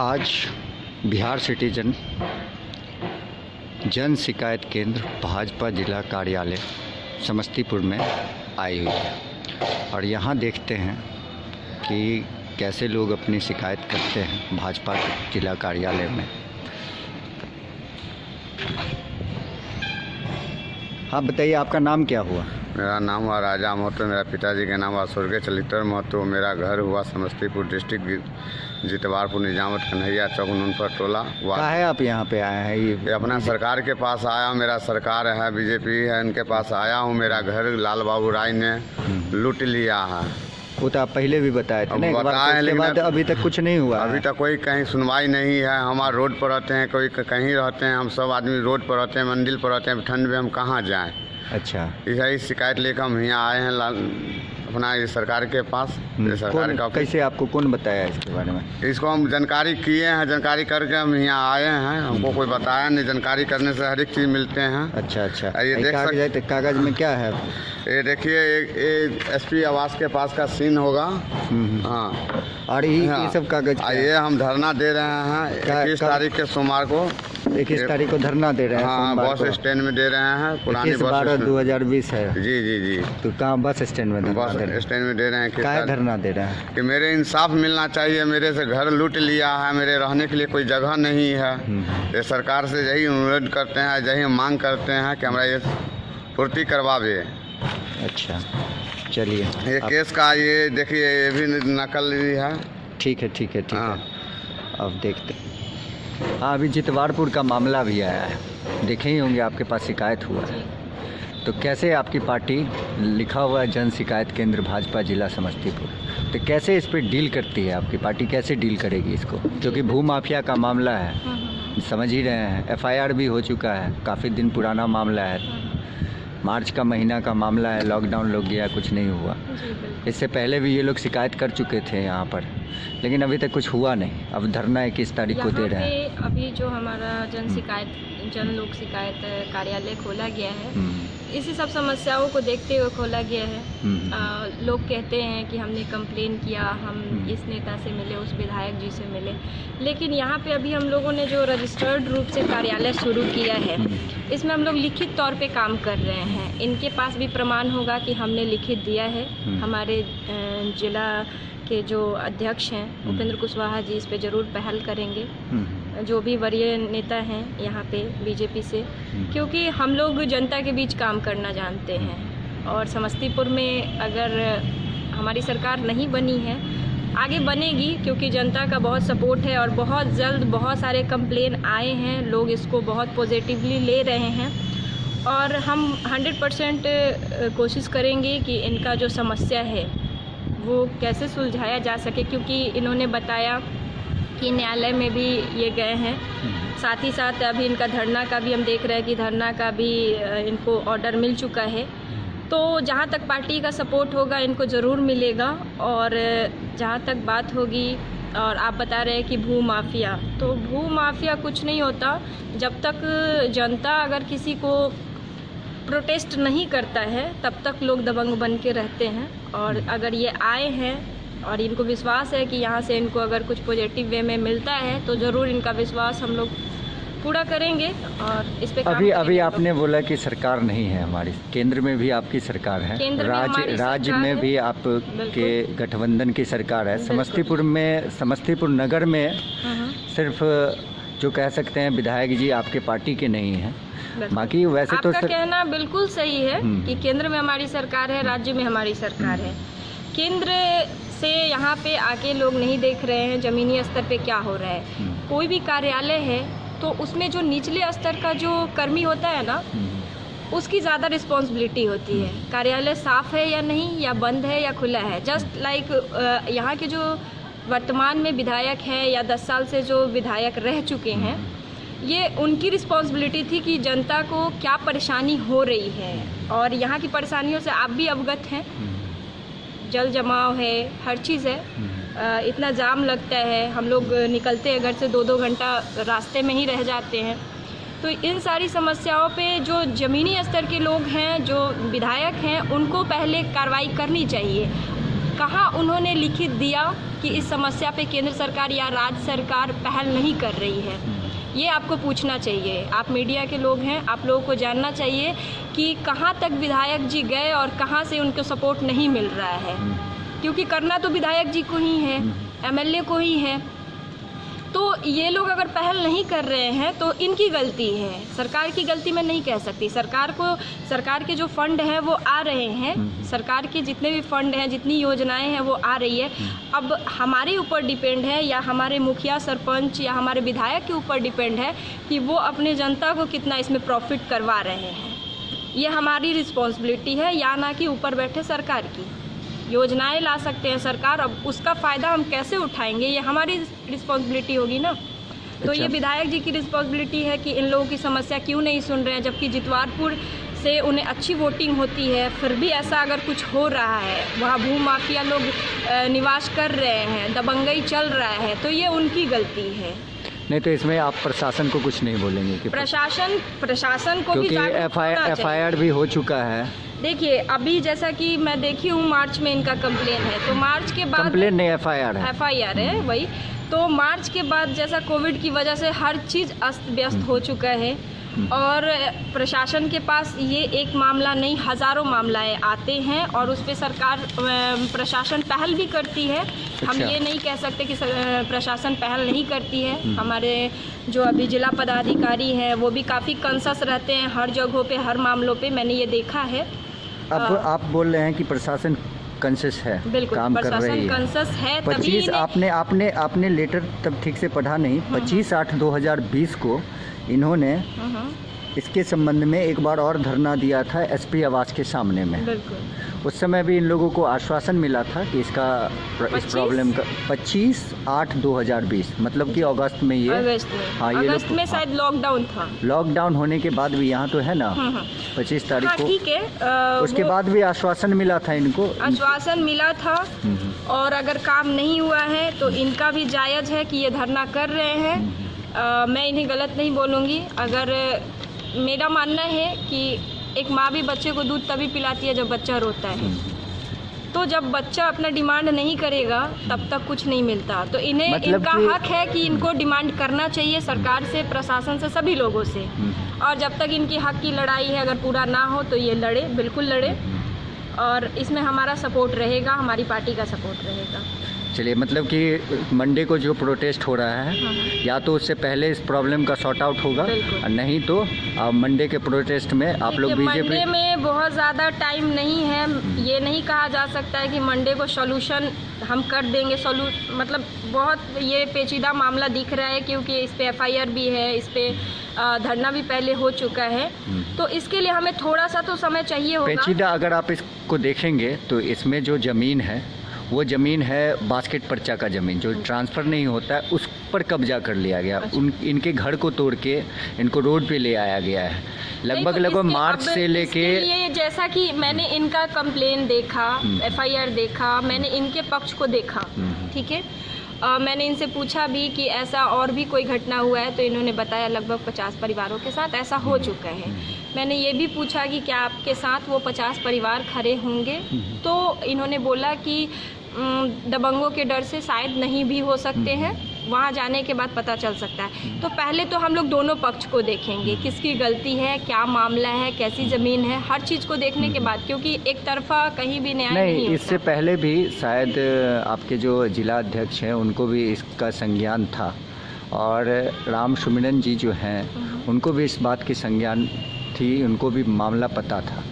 आज बिहार सिटीजन जन शिकायत केंद्र भाजपा जिला कार्यालय समस्तीपुर में आई हुई है और यहाँ देखते हैं कि कैसे लोग अपनी शिकायत करते हैं भाजपा जिला कार्यालय में। हाँ बताइए, आपका नाम क्या हुआ? मेरा नाम हुआ राजा महतो, मेरा पिताजी का नाम हुआ स्वर्गीय चलितर महतो। मेरा घर हुआ समस्तीपुर डिस्ट्रिक्ट जितवारपुर निजामत कन्हैया चौक नूनपुर टोला। कहाँ है आप यहाँ पे आए हैं? ये अपना सरकार के पास आया हूँ। मेरा सरकार है बीजेपी है, इनके पास आया हूँ। मेरा घर लाल बाबू राय ने लूट लिया है। वो तो आप पहले भी बताए थे ना, बताए, लेकिन अभी तक कुछ नहीं हुआ। अभी तक कोई कहीं सुनवाई नहीं है। हमारे रोड पर रहते हैं, कोई कहीं रहते हैं, हम सब आदमी रोड पर रहते हैं, मंदिर पर रहते हैं। ठंड में हम कहाँ जाएं? अच्छा, यही शिकायत लेकर हम यहाँ आए हैं अपना ये सरकार के पास। सरकार का कैसे आपको कौन बताया इसके बारे में? इसको हम जानकारी किए हैं, जानकारी करके हम यहाँ आए हैं। हमको कोई बताया नहीं। जानकारी करने से हर एक चीज़ मिलते हैं। अच्छा अच्छा, ये देख सकते कागज में क्या है? ये देखिए, ये एसपी आवास के पास का सीन होगा। हाँ, और ये सब कागज ये हम धरना दे रहे हैं 21 तारीख के सोमवार को। 21 तारीख को धरना दे रहे हैं? हाँ, बस स्टैंड में दे रहे हैं। पुरानी बस 12/2020 है। जी जी जी। तो कहाँ बस स्टैंड में? बस स्टैंड में दे रहे हैं। क्या धरना दे रहे हैं? कि मेरे इंसाफ मिलना चाहिए। मेरे से घर लूट लिया है, मेरे रहने के लिए कोई जगह नहीं है। ये सरकार से यही अनुरोध करते हैं, यही मांग करते हैं कि हमारा ये पूर्ति करवावे। अच्छा चलिए, ये केस का ये देखिए, ये भी नकल भी है। ठीक है ठीक है ठीक है, अब देखते हैं। हाँ, अभी जितवारपुर का मामला भी आया है, देखे ही होंगे, आपके पास शिकायत हुआ है। तो कैसे आपकी पार्टी, लिखा हुआ है जन शिकायत केंद्र भाजपा जिला समस्तीपुर, तो कैसे इस पर डील करती है आपकी पार्टी? कैसे डील करेगी इसको? क्योंकि भू माफिया का मामला है, समझ ही रहे हैं। FIR भी हो चुका है, काफ़ी दिन पुराना मामला है। मार्च का महीना का मामला है, लॉकडाउन लग गया, कुछ नहीं हुआ। इससे पहले भी ये लोग शिकायत कर चुके थे यहाँ पर, लेकिन अभी तक कुछ हुआ नहीं। अब धरना 21 तारीख को दे रहे हैं। अभी जो हमारा जन लोक शिकायत कार्यालय खोला गया है, इसी सब समस्याओं को देखते हुए खोला गया है। लोग कहते हैं कि हमने कंप्लेन किया, हम इस नेता से मिले, उस विधायक जी से मिले, लेकिन यहाँ पे अभी हम लोगों ने जो रजिस्टर्ड रूप से कार्यालय शुरू किया है, इसमें हम लोग लिखित तौर पे काम कर रहे हैं। इनके पास भी प्रमाण होगा कि हमने लिखित दिया है। हमारे जिला के जो अध्यक्ष हैं उपेंद्र कुशवाहा जी इस पे ज़रूर पहल करेंगे, जो भी वरीय नेता हैं यहाँ पे बीजेपी से, क्योंकि हम लोग जनता के बीच काम करना जानते हैं। और समस्तीपुर में अगर हमारी सरकार नहीं बनी है, आगे बनेगी, क्योंकि जनता का बहुत सपोर्ट है और बहुत जल्द बहुत सारे कंप्लेन आए हैं, लोग इसको बहुत पॉजिटिवली ले रहे हैं। और हम 100% कोशिश करेंगे कि इनका जो समस्या है वो कैसे सुलझाया जा सके, क्योंकि इन्होंने बताया कि न्यायालय में भी ये गए हैं। साथ ही साथ अभी इनका धरना का भी हम देख रहे हैं कि धरना का भी इनको ऑर्डर मिल चुका है। तो जहाँ तक पार्टी का सपोर्ट होगा इनको ज़रूर मिलेगा। और जहाँ तक बात होगी, और आप बता रहे हैं कि भू माफिया, तो भू माफिया कुछ नहीं होता जब तक जनता अगर किसी को प्रोटेस्ट नहीं करता है, तब तक लोग दबंग बन के रहते हैं। और अगर ये आए हैं और इनको विश्वास है कि यहाँ से इनको अगर कुछ पॉजिटिव वे में मिलता है, तो ज़रूर इनका विश्वास हम लोग पूरा करेंगे और इस पे अभी आपने बोला कि सरकार नहीं है हमारी, केंद्र में भी आपकी सरकार है, राज्य में भी आपके गठबंधन की सरकार है। समस्तीपुर नगर में सिर्फ जो कह सकते हैं विधायक जी आपके पार्टी के नहीं हैं, बाकी वैसे तो आपका कहना बिल्कुल सही है कि केंद्र में हमारी सरकार है, राज्य में हमारी सरकार है। केंद्र से यहाँ पे आके लोग नहीं देख रहे हैं ज़मीनी स्तर पे क्या हो रहा है। कोई भी कार्यालय है तो उसमें जो निचले स्तर का जो कर्मी होता है ना, उसकी ज़्यादा रिस्पॉन्सिबिलिटी होती है। कार्यालय साफ़ है या नहीं, या बंद है या खुला है। जस्ट लाइक यहाँ के जो वर्तमान में विधायक हैं या 10 साल से जो विधायक रह चुके हैं, ये उनकी रिस्पॉन्सिबिलिटी थी कि जनता को क्या परेशानी हो रही है। और यहाँ की परेशानियों से आप भी अवगत हैं, जल जमाव है, हर चीज़ है, इतना जाम लगता है, हम लोग निकलते हैं घर से 2-2 घंटा रास्ते में ही रह जाते हैं। तो इन सारी समस्याओं पे जो ज़मीनी स्तर के लोग हैं, जो विधायक हैं, उनको पहले कार्रवाई करनी चाहिए। कहाँ उन्होंने लिखित दिया कि इस समस्या पे केंद्र सरकार या राज्य सरकार पहल नहीं कर रही है? ये आपको पूछना चाहिए। आप मीडिया के लोग हैं, आप लोगों को जानना चाहिए कि कहाँ तक विधायक जी गए और कहाँ से उनको सपोर्ट नहीं मिल रहा है, क्योंकि करना तो विधायक जी को ही है, एमएलए को ही है। तो ये लोग अगर पहल नहीं कर रहे हैं तो इनकी गलती है, सरकार की गलती मैं नहीं कह सकती। सरकार के जो फंड हैं वो आ रहे हैं, सरकार के जितने भी फंड हैं, जितनी योजनाएं हैं वो आ रही है। अब हमारे ऊपर डिपेंड है या हमारे मुखिया, सरपंच या हमारे विधायक के ऊपर डिपेंड है कि वो अपने जनता को कितना इसमें प्रॉफिट करवा रहे हैं। ये हमारी रिस्पॉन्सिबिलिटी है, या ना कि ऊपर बैठे सरकार की। योजनाएं ला सकते हैं सरकार, अब उसका फ़ायदा हम कैसे उठाएंगे ये हमारी रिस्पॉन्सिबिलिटी होगी ना। तो ये विधायक जी की रिस्पॉन्सिबिलिटी है कि इन लोगों की समस्या क्यों नहीं सुन रहे हैं, जबकि जितवारपुर से उन्हें अच्छी वोटिंग होती है, फिर भी ऐसा अगर कुछ हो रहा है, वहाँ भू माफिया लोग निवास कर रहे हैं, दबंगई चल रहा है, तो ये उनकी गलती है। नहीं तो इसमें आप प्रशासन को कुछ नहीं बोलेंगे कि प्रशासन को भी एफआईआर भी हो चुका है। देखिए अभी जैसा कि मैं देखी हूँ मार्च में इनका कंप्लेन है, तो मार्च के बाद कंप्लेन नहीं एफआईआर है वही। तो मार्च के बाद जैसा कोविड की वजह से हर चीज़ अस्त व्यस्त हो चुका है और प्रशासन के पास ये एक मामला नहीं, हज़ारों मामलाएं आते हैं और उस पर सरकार प्रशासन पहल भी करती है। हम ये नहीं कह सकते कि प्रशासन पहल नहीं करती है। हमारे जो अभी जिला पदाधिकारी हैं वो भी काफ़ी कंसस रहते हैं हर जगहों पे, हर मामलों पे, मैंने ये देखा है। अब आप बोल रहे हैं कि प्रशासन कंसस है, बिल्कुल काम कर रही है, कंसस है। 25 आपने लेटर तब ठीक से पढ़ा नहीं। 25/8/2020 को इन्होंने इसके संबंध में एक बार और धरना दिया था एसपी आवास के सामने में। बिल्कुल। उस समय भी इन लोगों को आश्वासन मिला था कि इस प्रॉब्लम का 25/8/2020 मतलब कि अगस्त में ये हाँ, ये अगस्त में शायद लॉकडाउन था। लॉकडाउन होने के बाद भी यहाँ तो है ना 25 तारीख को, ठीक है। उसके बाद भी आश्वासन मिला था इनको, आश्वासन मिला था। और अगर काम नहीं हुआ है तो इनका भी जायज़ है कि ये धरना कर रहे हैं। मैं इन्हें गलत नहीं बोलूँगी। अगर मेरा मानना है कि एक माँ भी बच्चे को दूध तभी पिलाती है जब बच्चा रोता है, तो जब बच्चा अपना डिमांड नहीं करेगा तब तक कुछ नहीं मिलता। तो इन्हें इनका हक है कि इनको डिमांड करना चाहिए सरकार से, प्रशासन से, सभी लोगों से। और जब तक इनकी हक की लड़ाई है, अगर पूरा ना हो तो ये लड़े, बिल्कुल लड़े, और इसमें हमारा सपोर्ट रहेगा, हमारी पार्टी का सपोर्ट रहेगा। चलिए, मतलब कि मंडे को जो प्रोटेस्ट हो रहा है या तो उससे पहले इस प्रॉब्लम का सॉर्ट आउट होगा, और नहीं तो मंडे के प्रोटेस्ट में आप लोग बीजेपी। मंडे में बहुत ज़्यादा टाइम नहीं है, ये नहीं कहा जा सकता है कि मंडे को सॉल्यूशन हम कर देंगे। मतलब बहुत ये पेचीदा मामला दिख रहा है, क्योंकि इस पे एफआईआर भी है, इस पे धरना भी पहले हो चुका है, तो इसके लिए हमें थोड़ा सा तो समय चाहिए होगा। पेचीदा अगर आप इसको देखेंगे तो इसमें जो ज़मीन है वो ज़मीन है बास्केट पर्चा का ज़मीन, जो ट्रांसफ़र नहीं होता है, उस पर कब्जा कर लिया गया। इनके घर को तोड़ के इनको रोड पे ले आया गया है। लगभग मार्च से लेके ये, जैसा कि मैंने इनका कंप्लेन देखा, एफआईआर देखा, मैंने इनके पक्ष को देखा, ठीक है। मैंने इनसे पूछा भी कि ऐसा और भी कोई घटना हुआ है, तो इन्होंने बताया लगभग 50 परिवारों के साथ ऐसा हो चुका है। मैंने ये भी पूछा कि क्या आपके साथ वो 50 परिवार खड़े होंगे, तो इन्होंने बोला कि दबंगों के डर से शायद नहीं भी हो सकते हैं, वहाँ जाने के बाद पता चल सकता है। तो पहले तो हम लोग दोनों पक्ष को देखेंगे, किसकी गलती है, क्या मामला है, कैसी ज़मीन है, हर चीज़ को देखने के बाद, क्योंकि एक तरफा कहीं भी न्याय नहीं होता। इससे पहले भी शायद आपके जो जिला अध्यक्ष हैं उनको भी इसका संज्ञान था, और राम सुमिरन जी जो हैं उनको भी इस बात की संज्ञान थी, उनको भी मामला पता था,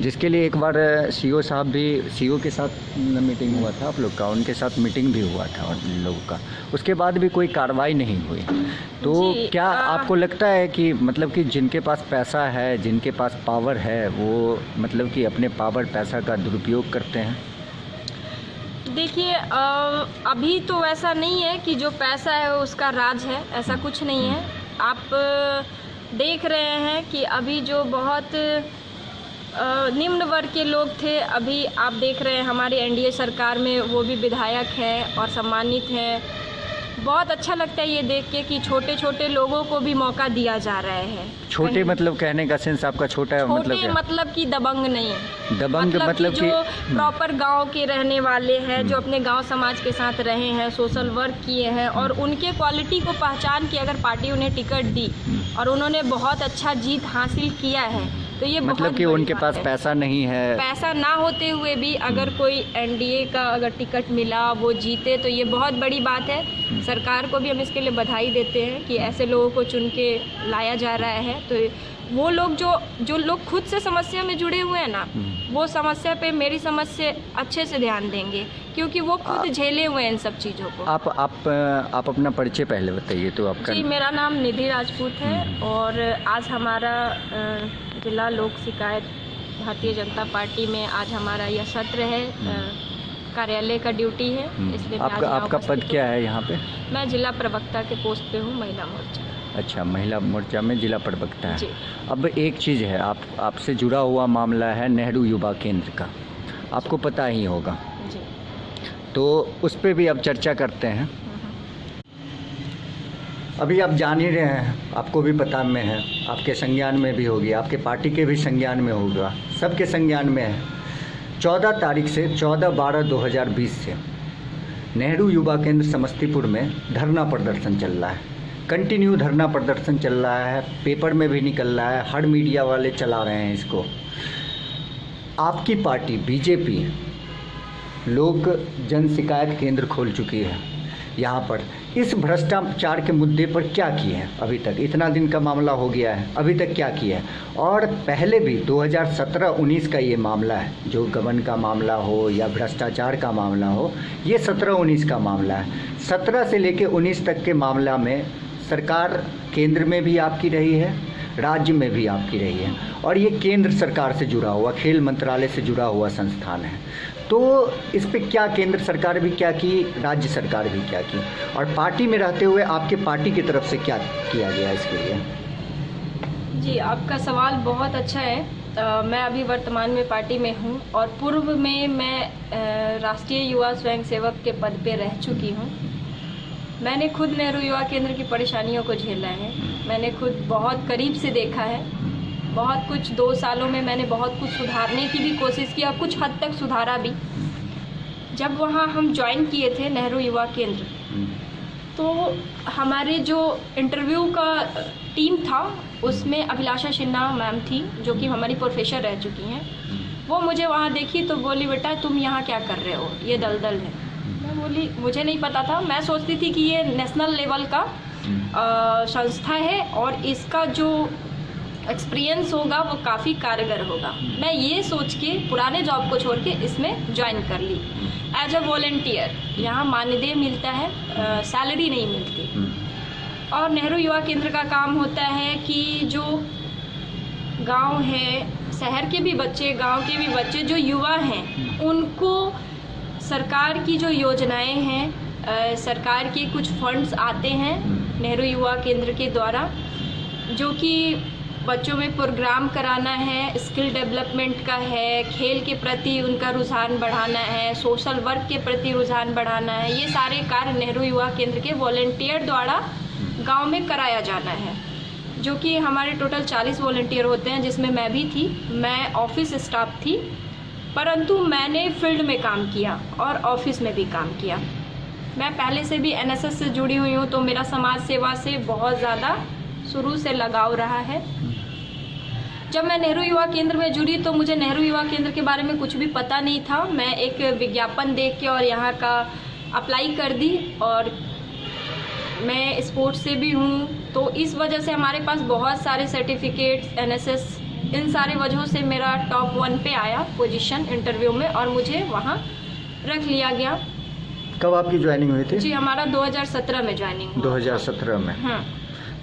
जिसके लिए एक बार सीओ साहब भी, सीओ के साथ मीटिंग हुआ था आप लोग का, उनके साथ मीटिंग भी हुआ था उन लोगों का, उसके बाद भी कोई कार्रवाई नहीं हुई। तो क्या आपको लगता है कि मतलब कि जिनके पास पैसा है, जिनके पास पावर है, वो मतलब कि अपने पावर पैसा का दुरुपयोग करते हैं? देखिए, अभी तो ऐसा नहीं है कि जो पैसा है उसका राज है, ऐसा कुछ नहीं है। आप देख रहे हैं कि अभी जो बहुत निम्न वर्ग के लोग थे, अभी आप देख रहे हैं हमारी एनडीए सरकार में वो भी विधायक हैं और सम्मानित हैं। बहुत अच्छा लगता है ये देख के कि छोटे छोटे लोगों को भी मौका दिया जा रहा है। छोटे मतलब कहने का सेंस आपका छोटा है, मतलब छोटे क्या? मतलब कि दबंग नहीं, दबंग मतलब कि जो प्रॉपर गांव के रहने वाले हैं, जो अपने गांव समाज के साथ रहे हैं, सोशल वर्क किए हैं और उनके क्वालिटी को पहचान के अगर पार्टी उन्हें टिकट दी और उन्होंने बहुत अच्छा जीत हासिल किया है, तो ये मतलब कि उनके पास पैसा नहीं है, पैसा ना होते हुए भी अगर कोई एनडीए का अगर टिकट मिला, वो जीते, तो ये बहुत बड़ी बात है। सरकार को भी हम इसके लिए बधाई देते हैं कि ऐसे लोगों को चुन के लाया जा रहा है। तो वो लोग जो लोग खुद से समस्या में जुड़े हुए हैं ना, वो समस्या पे मेरी समझ से अच्छे से ध्यान देंगे, क्योंकि वो खुद झेले हुए हैं इन सब चीज़ों को। आप अपना परिचय पहले बताइए तो आपका। जी, मेरा नाम निधि राजपूत है और आज हमारा जिला लोक शिकायत भारतीय जनता पार्टी में आज हमारा यह सत्र है, कार्यालय का ड्यूटी है, इसलिए आपका पद क्या है यहाँ पे? मैं जिला प्रवक्ता के पोस्ट पे हूँ, महिला मोर्चा। अच्छा, महिला मोर्चा में जिला प्रवक्ता है। जी। अब एक चीज़ है, आपसे जुड़ा हुआ मामला है नेहरू युवा केंद्र का, आपको पता ही होगा जी। तो उस पर भी अब चर्चा करते हैं। अभी आप जान ही रहे हैं, आपको भी पता में है, आपके संज्ञान में भी होगी, आपके पार्टी के भी संज्ञान में होगा, सबके संज्ञान में है। 14 तारीख से 14/12/2020 से नेहरू युवा केंद्र समस्तीपुर में धरना प्रदर्शन चल रहा है। कंटिन्यू धरना प्रदर्शन चल रहा है, पेपर में भी निकल रहा है, हर मीडिया वाले चला रहे हैं इसको। आपकी पार्टी बीजेपी लोक जन शिकायत केंद्र खोल चुकी है यहाँ पर। इस भ्रष्टाचार के मुद्दे पर क्या किए हैं अभी तक? इतना दिन का मामला हो गया है, अभी तक क्या किया है? और पहले भी 2017-19 का ये मामला है, जो गबन का मामला हो या भ्रष्टाचार का मामला हो, ये 17-19 का मामला है। 17 से लेकर 19 तक के मामला में सरकार केंद्र में भी आपकी रही है, राज्य में भी आपकी रही है, और ये केंद्र सरकार से जुड़ा हुआ, खेल मंत्रालय से जुड़ा हुआ संस्थान है। तो इस पे क्या केंद्र सरकार भी क्या की, राज्य सरकार भी क्या की, और पार्टी में रहते हुए आपके पार्टी की तरफ से क्या किया गया इसके लिए? जी, आपका सवाल बहुत अच्छा है। मैं अभी वर्तमान में पार्टी में हूँ और पूर्व में मैं राष्ट्रीय युवा स्वयंसेवक के पद पे रह चुकी हूँ। मैंने खुद नेहरू युवा केंद्र की परेशानियों को झेला है, मैंने खुद बहुत करीब से देखा है, बहुत कुछ 2 सालों में मैंने बहुत कुछ सुधारने की भी कोशिश की और कुछ हद तक सुधारा भी। जब वहाँ हम ज्वाइन किए थे नेहरू युवा केंद्र, तो हमारे जो इंटरव्यू का टीम था उसमें अभिलाषा सिन्हा मैम थी, जो कि हमारी प्रोफेसर रह चुकी हैं। वो मुझे वहाँ देखी तो बोली, बेटा तुम यहाँ क्या कर रहे हो, ये दलदल है। मैं बोली मुझे नहीं पता था, मैं सोचती थी कि ये नेशनल लेवल का संस्था है और इसका जो एक्सपीरियंस होगा वो काफ़ी कारगर होगा। मैं ये सोच के पुराने जॉब को छोड़ के इसमें ज्वाइन कर ली एज अ वॉलंटियर। यहाँ मानदेय मिलता है, सैलरी नहीं मिलती। और नेहरू युवा केंद्र का काम होता है कि जो गांव है, शहर के भी बच्चे, गांव के भी बच्चे जो युवा हैं, उनको सरकार की जो योजनाएं हैं, सरकार के कुछ फंड्स आते हैं नेहरू युवा केंद्र के द्वारा, जो कि बच्चों में प्रोग्राम कराना है, स्किल डेवलपमेंट का है, खेल के प्रति उनका रुझान बढ़ाना है, सोशल वर्क के प्रति रुझान बढ़ाना है। ये सारे कार्य नेहरू युवा केंद्र के वॉलंटियर द्वारा गांव में कराया जाना है, जो कि हमारे टोटल 40 वॉलंटियर होते हैं, जिसमें मैं भी थी। मैं ऑफिस स्टाफ थी, परंतु मैंने फील्ड में काम किया और ऑफिस में भी काम किया। मैं पहले से भी एनएसएस से जुड़ी हुई हूँ, तो मेरा समाज सेवा से बहुत ज़्यादा शुरू से लगाव रहा है। जब मैं नेहरू युवा केंद्र में जुड़ी तो मुझे नेहरू युवा केंद्र के बारे में कुछ भी पता नहीं था। मैं एक विज्ञापन देख के और यहाँ का अप्लाई कर दी, और मैं स्पोर्ट्स से भी हूँ, तो इस वजह से हमारे पास बहुत सारे सर्टिफिकेट्स, एनएसएस, इन सारी वजहों से मेरा टॉप 1 पे आया पोजीशन इंटरव्यू में और मुझे वहाँ रख लिया गया। कब आपकी ज्वाइनिंग हुई थी? जी, हमारा 2017 में ज्वाइनिंग हुआ। 2017 में?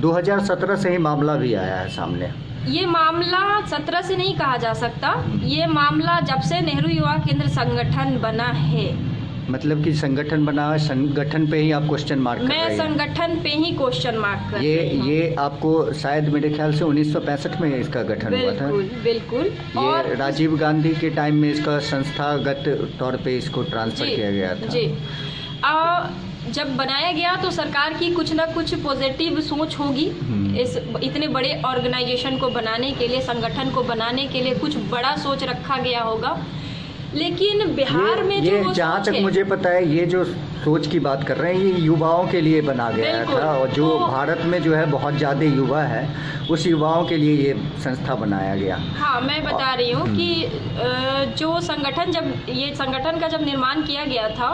2017 से ही मामला भी आया है सामने। ये मामला 17 से नहीं कहा जा सकता, ये मामला जब से नेहरू युवा केंद्र संगठन बना है। मतलब कि संगठन बना है, संगठन पे ही आप क्वेश्चन मार्क कर रहे हैं? मैं संगठन पे ही क्वेश्चन मार्क कर रही हूँ। ये आपको शायद मेरे ख्याल से 1965 में इसका गठन हुआ था। बिल्कुल। ये राजीव गांधी के टाइम में इसका संस्थागत तौर पे इसको ट्रांसफर किया गया था। जी। जब बनाया गया तो सरकार की कुछ ना कुछ पॉजिटिव सोच होगी। इस इतने बड़े ऑर्गेनाइजेशन को बनाने के लिए, संगठन को बनाने के लिए कुछ बड़ा सोच रखा गया होगा। लेकिन बिहार में जो जहाँ तक मुझे पता है, ये जो सोच की बात कर रहे हैं, ये युवाओं के लिए बना गया था, और जो भारत में जो है बहुत ज़्यादा युवा है, उस युवाओं के लिए ये संस्था बनाया गया। हाँ, मैं बता रही हूँ कि जो संगठन, जब ये संगठन का जब निर्माण किया गया था,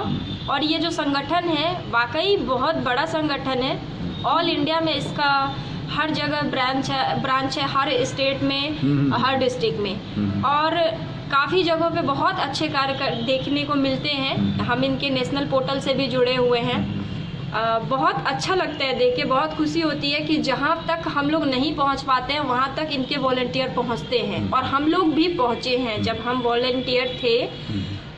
और ये जो संगठन है वाकई बहुत बड़ा संगठन है। ऑल इंडिया में इसका हर जगह ब्रांच है, हर स्टेट में, हर डिस्ट्रिक्ट में, और काफ़ी जगहों पे बहुत अच्छे कार्य देखने को मिलते हैं। हम इनके नेशनल पोर्टल से भी जुड़े हुए हैं। बहुत अच्छा लगता है देख के, बहुत खुशी होती है कि जहाँ तक हम लोग नहीं पहुँच पाते हैं वहाँ तक इनके वॉलंटियर पहुँचते हैं, और हम लोग भी पहुँचे हैं। जब हम वॉलंटियर थे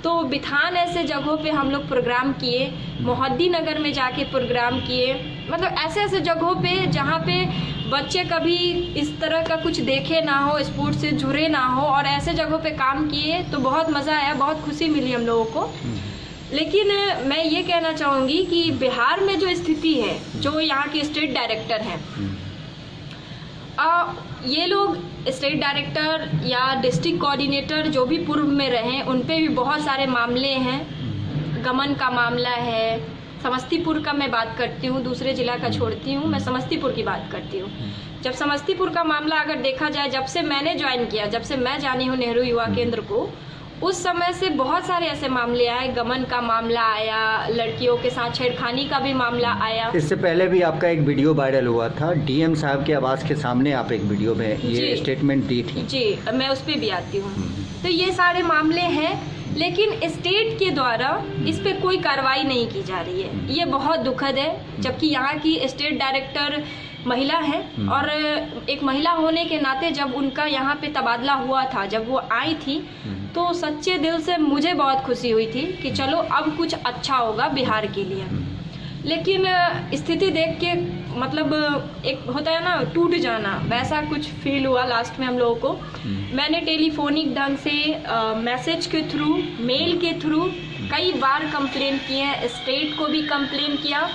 तो बिथान ऐसे जगहों पे हम लोग प्रोग्राम किए, मोहद्दी नगर में जाके प्रोग्राम किए, मतलब ऐसे ऐसे जगहों पे जहाँ पे बच्चे कभी इस तरह का कुछ देखे ना हो, स्पोर्ट्स से जुड़े ना हो, और ऐसे जगहों पे काम किए तो बहुत मज़ा आया, बहुत खुशी मिली हम लोगों को। लेकिन मैं ये कहना चाहूँगी कि बिहार में जो स्थिति है, जो यहाँ के स्टेट डायरेक्टर हैं, ये लोग स्टेट डायरेक्टर या डिस्ट्रिक्ट कोऑर्डिनेटर जो भी पूर्व में रहे, उन पे भी बहुत सारे मामले हैं। गमन का मामला है, समस्तीपुर का मैं बात करती हूँ, दूसरे ज़िला का छोड़ती हूँ, मैं समस्तीपुर की बात करती हूँ। जब समस्तीपुर का मामला अगर देखा जाए, जब से मैंने ज्वाइन किया, जब से मैं जानी हूँ नेहरू युवा केंद्र को, उस समय से बहुत सारे ऐसे मामले आए। गमन का मामला आया, लड़कियों के साथ छेड़खानी का भी मामला आया। इससे पहले भी आपका एक वीडियो वायरल हुआ था, डीएम साहब के आवास के सामने आप एक वीडियो में ये स्टेटमेंट दी थी। जी, मैं उस पर भी आती हूँ। तो ये सारे मामले हैं, लेकिन स्टेट के द्वारा इस पे कोई कार्रवाई नहीं की जा रही है। ये बहुत दुखद है, जबकि यहाँ की स्टेट डायरेक्टर महिला है, और एक महिला होने के नाते जब उनका यहाँ पे तबादला हुआ था, जब वो आई थी, तो सच्चे दिल से मुझे बहुत खुशी हुई थी कि चलो अब कुछ अच्छा होगा बिहार के लिए। लेकिन स्थिति देख के मतलब एक होता है ना टूट जाना, वैसा कुछ फील हुआ लास्ट में हम लोगों को। मैंने टेलीफोनिक ढंग से, मैसेज के थ्रू, मेल के थ्रू कई बार कंप्लेन किए हैं, स्टेट को भी कंप्लेन किया,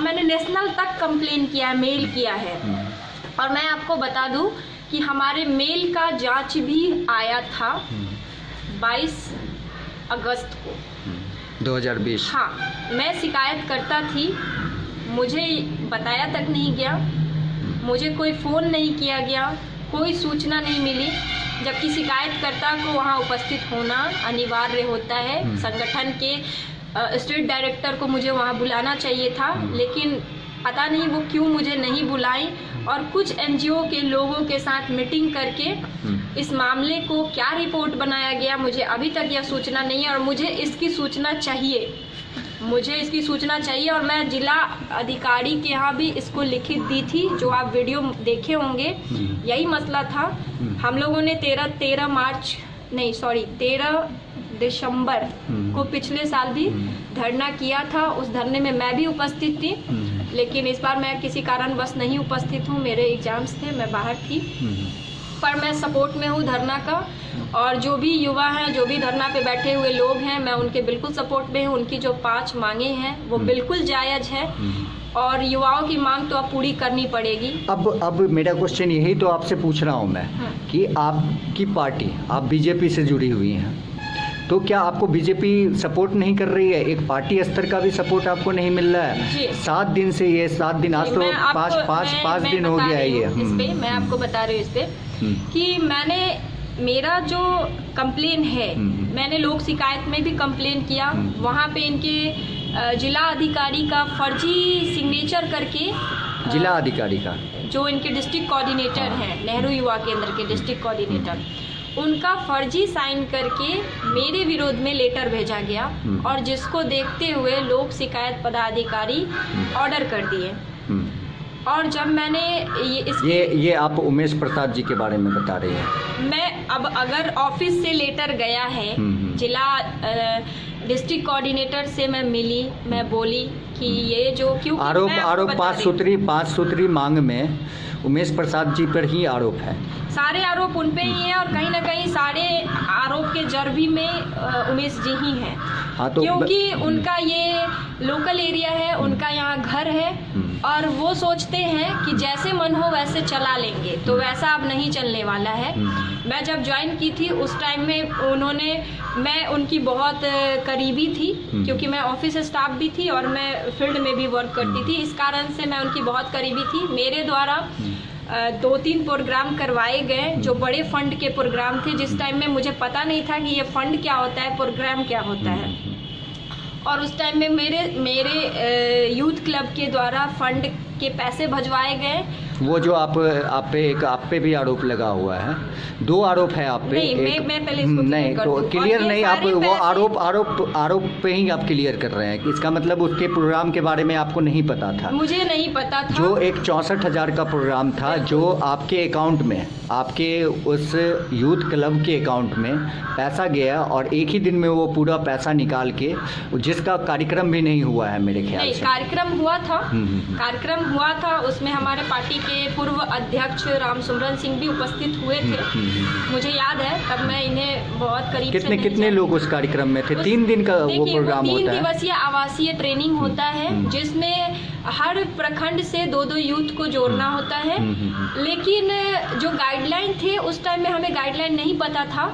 मैंने नेशनल तक कंप्लेन किया है, मेल किया है। और मैं आपको बता दूं कि हमारे मेल का जांच भी आया था 22 अगस्त को 2020। हाँ, मैं शिकायत करता थी, मुझे बताया तक नहीं गया, मुझे कोई फ़ोन नहीं किया गया, कोई सूचना नहीं मिली, जबकि शिकायतकर्ता को वहाँ उपस्थित होना अनिवार्य होता है। संगठन के स्टेट डायरेक्टर को मुझे वहाँ बुलाना चाहिए था, लेकिन पता नहीं वो क्यों मुझे नहीं बुलाई, और कुछ एनजीओ के लोगों के साथ मीटिंग करके इस मामले को क्या रिपोर्ट बनाया गया, मुझे अभी तक यह सूचना नहीं है, और मुझे इसकी सूचना चाहिए, मुझे इसकी सूचना चाहिए। और मैं जिला अधिकारी के यहाँ भी इसको लिखित दी थी, जो आप वीडियो देखे होंगे, यही मसला था। हम लोगों ने 13 दिसंबर को पिछले साल भी धरना किया था। उस धरने में मैं भी उपस्थित थी, लेकिन इस बार मैं किसी कारणवश नहीं उपस्थित हूँ, मेरे एग्जाम्स थे, मैं बाहर थी। पर मैं सपोर्ट में हूँ धरना का, और जो भी युवा हैं, जो भी धरना पे बैठे हुए लोग हैं, मैं उनके बिल्कुल सपोर्ट में हूँ। उनकी जो 5 मांगे हैं वो बिल्कुल जायज़ है, और युवाओं की मांग तो अब पूरी करनी पड़ेगी। अब मेरा क्वेश्चन यही तो आपसे पूछ रहा हूँ मैं, कि आपकी पार्टी, आप बीजेपी से जुड़ी हुई हैं, तो क्या आपको बीजेपी सपोर्ट नहीं कर रही है? एक पार्टी स्तर का भी सपोर्ट आपको नहीं मिल रहा है? 7 दिन से, ये 7 दिन, आज तो 5 दिन हो गया है ये। इस पे मैं आपको बता रही हूँ, इस पे कि मेरा जो कंप्लेन है, मैंने लोक शिकायत में भी कंप्लेन किया। वहाँ पे इनके जिला अधिकारी का फर्जी सिग्नेचर करके, जिला अधिकारी का, जो इनके डिस्ट्रिक्ट कोऑर्डिनेटर हैं, नेहरू युवा केंद्र के डिस्ट्रिक्ट कोऑर्डिनेटर, उनका फर्जी साइन करके मेरे विरोध में लेटर भेजा गया, और जिसको देखते हुए लोक शिकायत पदाधिकारी ऑर्डर कर दिए। और जब मैंने ये आप उमेश प्रसाद जी के बारे में बता रही हैं। मैं अब अगर ऑफिस से लेटर गया है, जिला डिस्ट्रिक्ट कोऑर्डिनेटर से मैं मिली, मैं बोली कि ये जो क्यों आरोप पाँच सूत्री मांग में उमेश प्रसाद जी पर ही आरोप है। सारे आरोप उन पे ही हैं और कहीं ना कहीं सारे आरोप के जड़ भी में उमेश जी ही हैं। हाँ, तो क्योंकि उनका ये लोकल एरिया है, उनका यहाँ घर है और वो सोचते हैं कि जैसे मन हो वैसे चला लेंगे, तो वैसा अब नहीं चलने वाला है। मैं जब ज्वाइन की थी उस टाइम में मैं उनकी बहुत करीबी थी, क्योंकि मैं ऑफिस स्टाफ भी थी और मैं फील्ड में भी वर्क करती थी, इस कारण से मैं उनकी बहुत करीबी थी। मेरे द्वारा 2-3 प्रोग्राम करवाए गए जो बड़े फंड के प्रोग्राम थे, जिस टाइम में मुझे पता नहीं था कि ये फंड क्या होता है, प्रोग्राम क्या होता है। और उस टाइम में मेरे यूथ क्लब के द्वारा फंड के पैसे भजवाए गए। वो जो आप पे भी आरोप लगा हुआ है, 2 आरोप है आप पे। नहीं, मैं पहले इसको नहीं तो क्लियर नहीं, आप वो आरोप पे ही आप क्लियर कर रहे हैं। इसका मतलब उसके प्रोग्राम के बारे में आपको नहीं पता था? मुझे नहीं पता था। जो एक 64,000 का प्रोग्राम था जो आपके अकाउंट में, आपके उस यूथ क्लब के अकाउंट में पैसा गया और एक ही दिन में वो पूरा पैसा निकाल के, जिसका कार्यक्रम भी नहीं हुआ है मेरे ख्याल से। कार्यक्रम हुआ था, उसमें हमारे पार्टी के पूर्व अध्यक्ष राम सुमरन सिंह भी उपस्थित हुए थे। मुझे याद है, तब मैं इन्हें बहुत करीब से कितने लोग उस कार्यक्रम में थे? 3 दिन का वो प्रोग्राम होता है। 3 दिवसीय आवासीय ट्रेनिंग होता है, जिसमें हर प्रखंड से 2-2 यूथ को जोड़ना होता है। लेकिन जो गाइडलाइन थे उस टाइम में हमें गाइडलाइन नहीं पता था,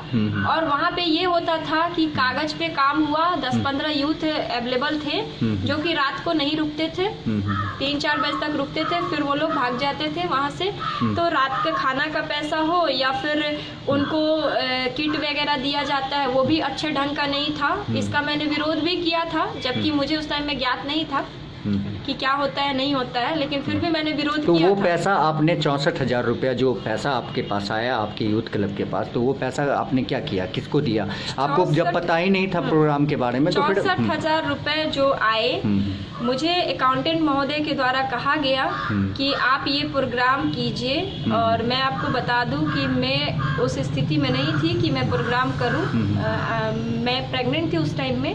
और वहाँ पे ये होता था कि कागज पे काम हुआ, 10-15 यूथ अवेलेबल थे जो कि रात को नहीं रुकते थे, 3-4 बजे तक रुकते थे, फिर वो लोग भाग जाते थे वहाँ से। तो रात का खाना का पैसा हो या फिर उनको किट वगैरह दिया जाता है, वो भी अच्छे ढंग का नहीं था। इसका मैंने विरोध भी किया था, जबकि मुझे उस टाइम में ज्ञात नहीं था कि क्या होता है नहीं होता है, लेकिन फिर भी मैंने विरोध तो किया। वो पैसा आपने 64,000 रुपया जो पैसा आपके पास आया आपके यूथ क्लब के पास, तो वो पैसा आपने क्या किया, किसको दिया? आपको जब पता ही नहीं था प्रोग्राम के बारे में, तो फिर 64,000 रुपए जो आए, मुझे अकाउंटेंट महोदय के द्वारा कहा गया कि आप ये प्रोग्राम कीजिए। और मैं आपको बता दूं कि मैं उस स्थिति में नहीं थी कि मैं प्रोग्राम करूं। मैं प्रेग्नेंट थी उस टाइम में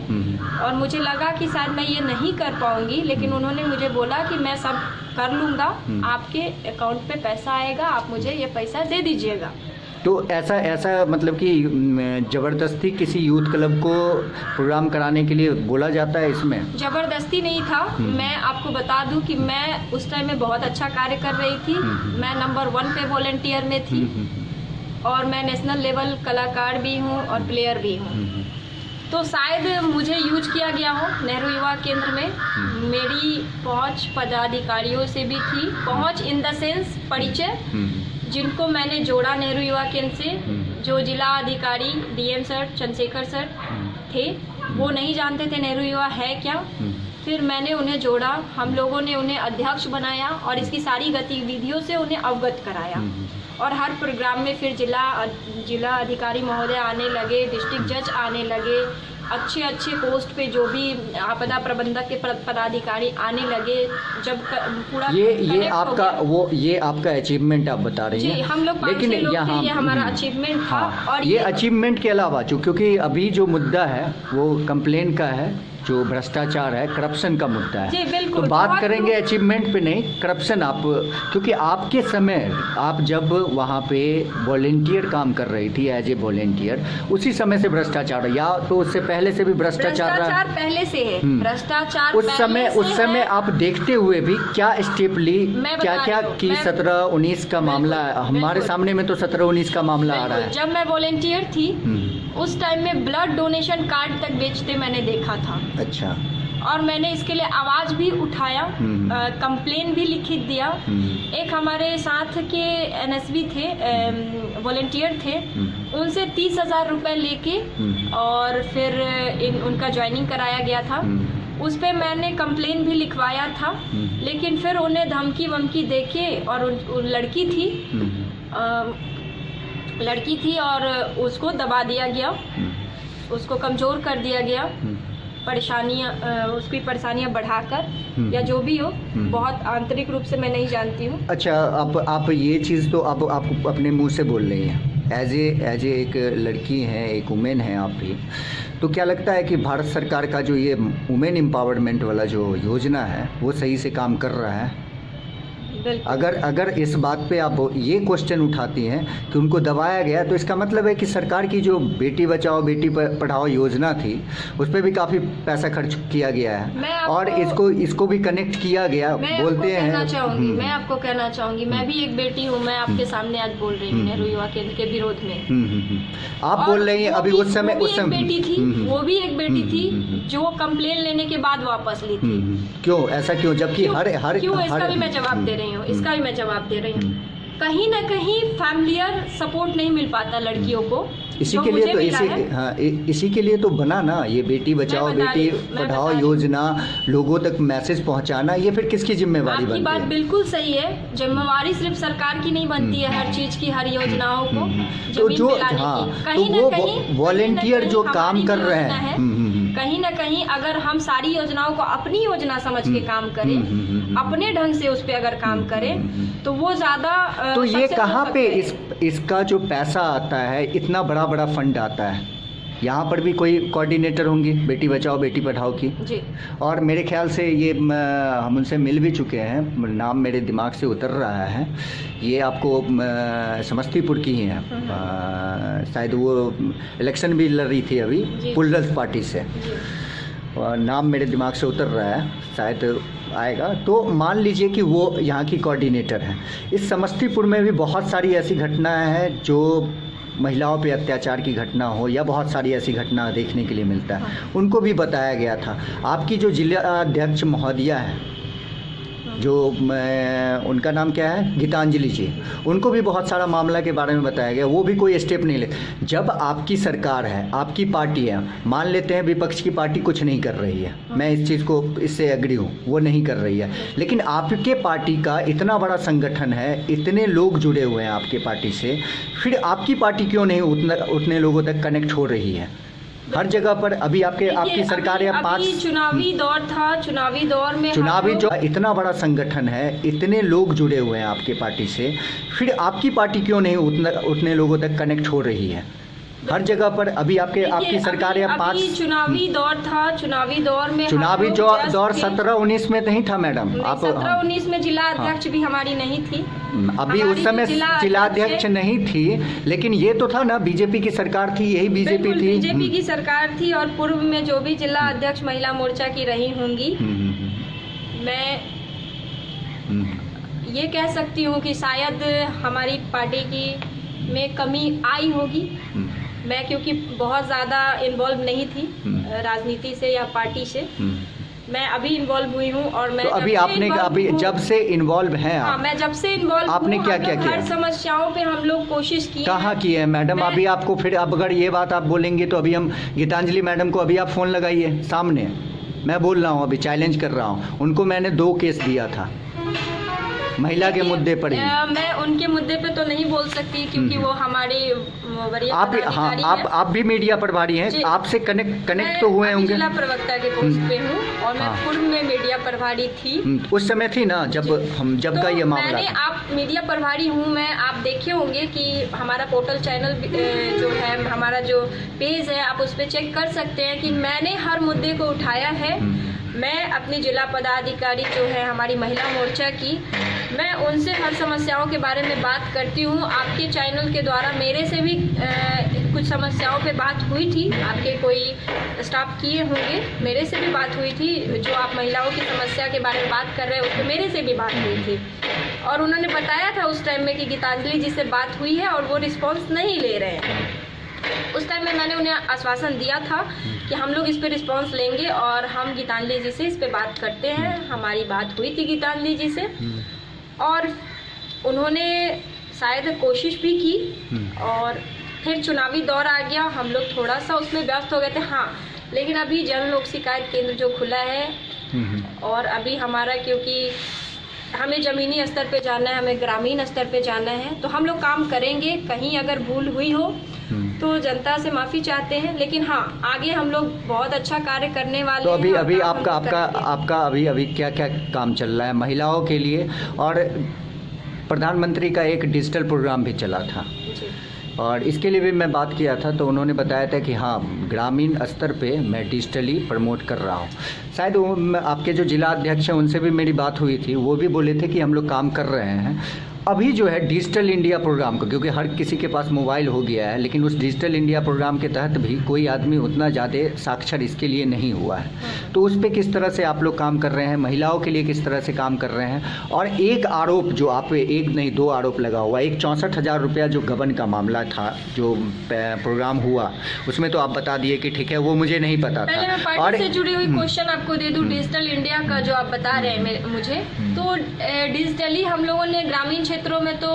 और मुझे लगा कि शायद मैं ये नहीं कर पाऊंगी, लेकिन उन्होंने मुझे बोला कि मैं सब कर लूँगा, आपके अकाउंट पे पैसा आएगा, आप मुझे ये पैसा दे दीजिएगा। तो ऐसा मतलब कि ज़बरदस्ती किसी यूथ क्लब को प्रोग्राम कराने के लिए बोला जाता है? इसमें ज़बरदस्ती नहीं था। मैं आपको बता दूं कि मैं उस टाइम में बहुत अच्छा कार्य कर रही थी। मैं नंबर 1 पे वॉलंटियर में थी और मैं नेशनल लेवल कलाकार भी हूं और प्लेयर भी हूं। तो शायद मुझे यूज किया गया हो नेहरू युवा केंद्र में। मेरी पहुंच पदाधिकारियों से भी थी, पहुंच इन द सेंस परिचय, जिनको मैंने जोड़ा नेहरू युवा केंद्र से। जो जिला अधिकारी DM सर, चंद्रशेखर सर थे, वो नहीं जानते थे नेहरू युवा है क्या। फिर मैंने उन्हें जोड़ा, हम लोगों ने उन्हें अध्यक्ष बनाया और इसकी सारी गतिविधियों से उन्हें अवगत कराया। और हर प्रोग्राम में फिर जिला अधिकारी महोदय आने लगे, डिस्ट्रिक्ट जज आने लगे, अच्छे पोस्ट पे जो भी आपदा प्रबंधक के पदाधिकारी आने लगे। जब पूरा ये आपका अचीवमेंट आप बता रही हैं। हम लोग 5-6 लोग थे, ये हमारा अचीवमेंट था। और ये अचीवमेंट के अलावा क्योंकि अभी जो मुद्दा है वो कंप्लेन का है, जो भ्रष्टाचार है, करप्शन का मुद्दा है, तो बात करेंगे अचीवमेंट पे नहीं, करप्शन। आप क्योंकि आपके समय आप जब वहाँ पे वॉलेंटियर काम कर रही थी एज ए वॉलेंटियर, उसी समय से भ्रष्टाचार, या तो उससे पहले से भी भ्रष्टाचार पहले से है। भ्रष्टाचार उस समय आप देखते हुए भी क्या स्टेप ली, क्या की? 17-19 का मामला हमारे सामने में, तो 17-19 का मामला आ रहा है। जब मैं वॉलेंटियर थी उस टाइम में ब्लड डोनेशन कार्ड तक बेचते मैंने देखा था। अच्छा। और मैंने इसके लिए आवाज़ भी उठाया, कंप्लेन भी लिख दिया। एक हमारे साथ के NSV थे, वॉलंटियर थे, उनसे 30,000 रुपये लेके और फिर उनका ज्वाइनिंग कराया गया था। उस पर मैंने कंप्लेन भी लिखवाया था, लेकिन फिर उन्हें धमकी वमकी देके, और लड़की थी और उसको दबा दिया गया, उसको कमज़ोर कर दिया गया, उसकी परेशानियाँ बढ़ाकर या जो भी हो, बहुत आंतरिक रूप से मैं नहीं जानती हूँ। अच्छा, आप ये चीज़ तो आप अपने मुंह से बोल रही हैं, एज ए एक लड़की हैं, एक वुमेन हैं आप भी, तो क्या लगता है कि भारत सरकार का जो ये वुमेन एम्पावरमेंट वाला जो योजना है वो सही से काम कर रहा है? अगर इस बात पे आप ये क्वेश्चन उठाती हैं कि उनको दबाया गया, तो इसका मतलब है कि सरकार की जो बेटी बचाओ बेटी पढ़ाओ योजना थी उस पर भी काफ़ी पैसा खर्च किया गया है और इसको भी कनेक्ट किया गया बोलते हैं। मैं आपको कहना चाहूँगी, मैं भी एक बेटी हूँ, मैं आपके सामने आज बोल रही हूँ नेहरू युवा केंद्र के विरोध में। आप बोल रही हैं अभी उस समय बेटी थी, वो भी एक बेटी थी जो कंप्लेन लेने के बाद वापस ली थी। क्यों ऐसा क्यों? जबकि हर क्यों, इसका भी मैं जवाब दे रही हूँ, इसका भी मैं जवाब दे रही हूँ। कहीं ना कहीं फैमिलियर सपोर्ट नहीं मिल पाता लड़कियों को, इसी के लिए तो बना ना ये बेटी बचाओ बेटी पढ़ाओ योजना, लोगों तक मैसेज पहुंचाना। ये फिर किसकी जिम्मेवारी बनती है? आपकी बात बिल्कुल सही है, जिम्मेवारी सिर्फ सरकार की नहीं बनती है हर चीज की, हर योजनाओं को तो जो तो वो वॉलेंटियर जो काम कर रहे हैं, कहीं ना कहीं अगर हम सारी योजनाओं को अपनी योजना समझ के काम करें, अपने ढंग से उस पे अगर काम करें, तो वो ज्यादा। तो ये कहाँ पे इसका जो पैसा आता है, इतना बड़ा फंड आता है, यहाँ पर भी कोई कोऑर्डिनेटर होंगी बेटी बचाओ बेटी पढ़ाओ की जी। और मेरे ख्याल से ये हम उनसे मिल भी चुके हैं, नाम मेरे दिमाग से उतर रहा है। ये आपको समस्तीपुर की ही हैं, शायद वो इलेक्शन भी लड़ रही थी अभी पुलरल्स पार्टी से, नाम मेरे दिमाग से उतर रहा है, शायद आएगा। तो मान लीजिए कि वो यहाँ की कोऑर्डिनेटर हैं। इस समस्तीपुर में भी बहुत सारी ऐसी घटनाएं हैं जो महिलाओं पे अत्याचार की घटना हो या बहुत सारी ऐसी घटना देखने के लिए मिलता है, उनको भी बताया गया था। आपकी जो जिला अध्यक्ष महोदया है, जो उनका नाम क्या है, गीतांजलि जी, उनको भी बहुत सारा मामला के बारे में बताया गया, वो भी कोई स्टेप नहीं ले। जब आपकी सरकार है, आपकी पार्टी है, मान लेते हैं विपक्ष की पार्टी कुछ नहीं कर रही है, मैं इस चीज़ को इससे एग्री हूँ, वो नहीं कर रही है, लेकिन आपके पार्टी का इतना बड़ा संगठन है, इतने लोग जुड़े हुए हैं आपके पार्टी से, फिर आपकी पार्टी क्यों नहीं उतने लोगों तक कनेक्ट हो रही है? हर जगह पर अभी आपकी सरकार या 5 चुनावी दौर था, चुनावी दौर में चुनावी जो इतना बड़ा संगठन है, इतने लोग जुड़े हुए हैं आपके पार्टी से, फिर आपकी पार्टी क्यों नहीं उतने लोगों तक कनेक्ट हो रही है? हर जगह पर अभी आपकी सरकार या 5 चुनावी दौर था, चुनावी दौर में चुनावी जो दौर 17-19 में नहीं था मैडम? आप 17-19 में जिला अध्यक्ष भी हमारी नहीं थी, अभी उस समय जिला अध्यक्ष नहीं थी, लेकिन ये तो था ना बीजेपी की सरकार थी, यही बीजेपी थी, बीजेपी की सरकार थी। और पूर्व में जो भी जिला अध्यक्ष महिला मोर्चा की रही होंगी, मैं ये कह सकती हूँ कि शायद हमारी पार्टी की में कमी आई होगी। मैं क्योंकि बहुत ज़्यादा इन्वॉल्व नहीं थी राजनीति से या पार्टी से, मैं अभी इन्वॉल्व हुई हूँ। और मैं तो अभी जब से इन्वॉल्व हैं आप? हाँ, मैं जब से इन्वॉल्व आपने क्या किया? हर समस्याओं पे हम लोग कोशिश की। कहाँ की है मैडम? अभी आपको फिर अब अगर ये बात आप बोलेंगे तो अभी हम गीतांजलि मैडम को अभी आप फ़ोन लगाइए सामने, मैं बोल रहा हूँ, अभी चैलेंज कर रहा हूँ। उनको मैंने 2 केस दिया था महिला के मुद्दे पर ही। मैं उनके मुद्दे पे तो नहीं बोल सकती क्योंकि वो हमारे वरीय आप भी मीडिया प्रभारी हैं, आपसे कनेक्ट तो हुए होंगे। जिला प्रवक्ता के पोस्ट पे हूँ और मैं पूर्व में मीडिया प्रभारी थी। उस समय थी ना जब का ये मामला था। आप मीडिया प्रभारी हूँ मैं, आप देखे होंगे कि हमारा पोर्टल चैनल जो है, हमारा जो पेज है, आप उस पर चेक कर सकते हैं कि मैंने हर मुद्दे को उठाया है। मैं अपनी जिला पदाधिकारी जो है हमारी महिला मोर्चा की, मैं उनसे हर समस्याओं के बारे में बात करती हूँ। आपके चैनल के द्वारा मेरे से भी कुछ समस्याओं पे बात हुई थी, आपके कोई स्टाफ किए होंगे, मेरे से भी बात हुई थी। जो आप महिलाओं की समस्या के बारे में बात कर रहे हैं उस पर मेरे से भी बात हुई थी और उन्होंने बताया था उस टाइम में कि गीतांजलि जी से बात हुई है और वो रिस्पॉन्स नहीं ले रहे हैं। उस टाइम में मैंने उन्हें आश्वासन दिया था कि हम लोग इस पे रिस्पांस लेंगे और हम गीतांजलि जी से इस पे बात करते हैं। हमारी बात हुई थी गीतांजलि जी से और उन्होंने शायद कोशिश भी की और फिर चुनावी दौर आ गया, हम लोग थोड़ा सा उसमें व्यस्त हो गए थे। हाँ, लेकिन अभी जन लोक शिकायत केंद्र जो खुला है और अभी हमारा, क्योंकि हमें ज़मीनी स्तर पे जाना है, हमें ग्रामीण स्तर पे जाना है, तो हम लोग काम करेंगे। कहीं अगर भूल हुई हो तो जनता से माफ़ी चाहते हैं, लेकिन हाँ, आगे हम लोग बहुत अच्छा कार्य करने वाले हैं। तो अभी आपका अभी क्या क्या काम चल रहा है महिलाओं के लिए? और प्रधानमंत्री का एक डिजिटल प्रोग्राम भी चला था, और इसके लिए भी मैं बात किया था तो उन्होंने बताया था कि हाँ, ग्रामीण स्तर पे मैं डिजिटली प्रमोट कर रहा हूँ। शायद वो आपके जो जिला अध्यक्ष हैं उनसे भी मेरी बात हुई थी, वो भी बोले थे कि हम लोग काम कर रहे हैं अभी जो है डिजिटल इंडिया प्रोग्राम को, क्योंकि हर किसी के पास मोबाइल हो गया है, लेकिन उस डिजिटल इंडिया प्रोग्राम के तहत भी कोई आदमी उतना ज़्यादा साक्षर इसके लिए नहीं हुआ है। तो उस पर किस तरह से आप लोग काम कर रहे हैं, महिलाओं के लिए किस तरह से काम कर रहे हैं? और एक आरोप जो आप पे, एक नहीं 2 आरोप लगा हुआ, एक 64,000 रुपया जो गबन का मामला था जो प्रोग्राम हुआ, उसमें तो आप बता दिए कि ठीक है, वो मुझे नहीं पता पहले था। मैं पार्टी से जुड़ी हुई क्वेश्चन आपको दे दूं, डिजिटल इंडिया का जो आप बता रहे हैं मुझे, तो डिजिटली हम लोगों ने ग्रामीण क्षेत्रों में तो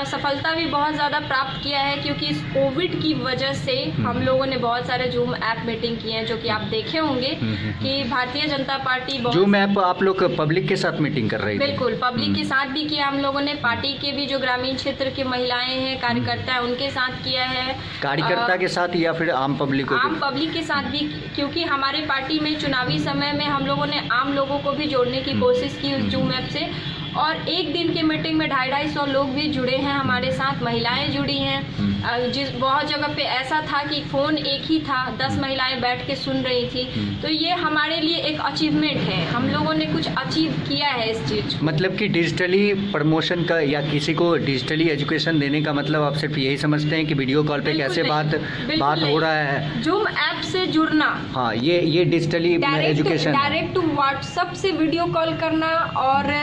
सफलता भी बहुत ज़्यादा प्राप्त किया है, क्योंकि इस कोविड की वजह से हम लोगों ने बहुत सारे जूम ऐप मीटिंग किए हैं, जो कि आप देखे होंगे कि Bharatiya Janata party zoom app आप लोग पब्लिक के साथ मीटिंग कर रही थी? बिल्कुल, पब्लिक के साथ भी किया हम लोगों ने, पार्टी के भी जो ग्रामीण क्षेत्र के महिलाएं हैं, कार्यकर्ता है, उनके साथ किया है। कार्यकर्ता के साथ या फिर आम पब्लिक? आम पब्लिक के साथ भी, क्योंकि हमारे पार्टी में चुनावी समय में हम लोगों ने आम लोगों को भी जोड़ने की कोशिश की उस जूम ऐप से, और एक दिन की मीटिंग में 250-250 लोग भी जुड़े हैं हमारे साथ, महिलाएं जुड़ी हैं। जिस बहुत जगह पे ऐसा था कि फ़ोन एक ही था, 10 महिलाएं बैठ के सुन रही थी, तो ये हमारे लिए एक अचीवमेंट है, हम लोगों ने कुछ अचीव किया है इस चीज़। मतलब कि डिजिटली प्रमोशन का या किसी को डिजिटली एजुकेशन देने का मतलब आप सिर्फ यही समझते हैं कि वीडियो कॉल पे कैसे बात हो रहा है, जूम ऐप से जुड़ना, हाँ, ये digitally education, direct to WhatsApp से वीडियो कॉल करना, और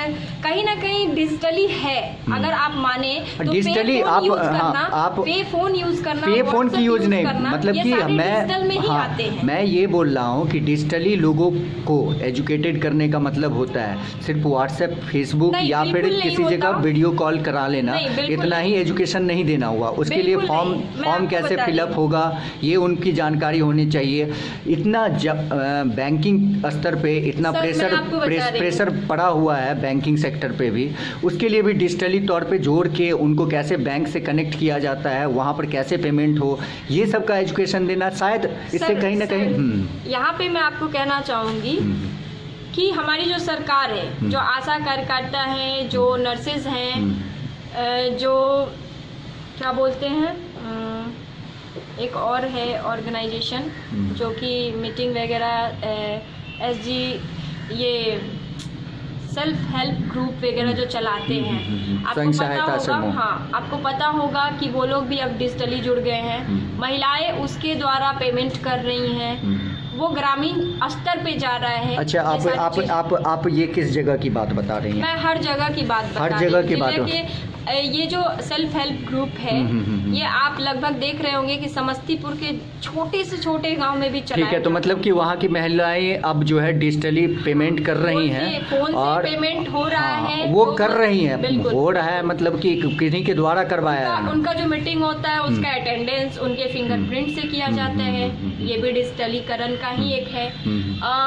कहीं ना कहीं डिजिटली है, अगर आप माने तो डिजिटली आप पे फोन यूज करना, पे फोन की यूज नहीं, मतलब कि मैं ये बोल रहा हूँ कि डिजिटली लोगों को एजुकेटेड करने का मतलब होता है सिर्फ व्हाट्सएप, फेसबुक या फिर किसी जगह वीडियो कॉल करा लेना, इतना ही एजुकेशन नहीं देना हुआ। उसके लिए फॉर्म कैसे फिलअप होगा ये उनकी जानकारी होनी चाहिए। इतना बैंकिंग स्तर पे इतना प्रेशर पड़ा हुआ है बैंकिंग सेक्टर पे भी, उसके लिए भी डिजिटली तौर पे जोड़ के उनको कैसे बैंक से कनेक्ट किया जाता है, वहाँ पर कैसे पेमेंट हो, ये सब का एजुकेशन देना, शायद इससे कहीं ना कहीं यहाँ पे मैं आपको कहना चाहूँगी कि हमारी जो सरकार है, जो आशा कार्यकर्ता हैं, जो नर्सेज हैं, जो क्या बोलते हैं, एक और है ऑर्गेनाइजेशन जो कि मीटिंग वगैरह SG, ये सेल्फ हेल्प ग्रुप वगैरह जो चलाते हैं, आपको पता होगा, हाँ, आपको पता होगा कि वो लोग भी अब डिजिटली जुड़ गए हैं, महिलाएं उसके द्वारा पेमेंट कर रही हैं, वो ग्रामीण स्तर पे जा रहा है। अच्छा, आप ये किस जगह की बात बता रही हैं? मैं हर जगह की बात बता रही हूँ। हर जगह की बात। ये जो सेल्फ हेल्प ग्रुप है, ये आप लगभग देख रहे होंगे कि समस्तीपुर के छोटे से छोटे गांव में भी चला। ठीक है, तो मतलब कि वहाँ की महिलाएं अब जो है डिजिटली पेमेंट कर रही हैं, फोन से पेमेंट हो रहा है, वो कर रही हैं, हो रहा है, मतलब कि किन्हीं के द्वारा करवाया है। उनका जो मीटिंग होता है उसका अटेंडेंस उनके फिंगरप्रिंट से किया जाता है, ये भी डिजिटलीकरण का ही एक है।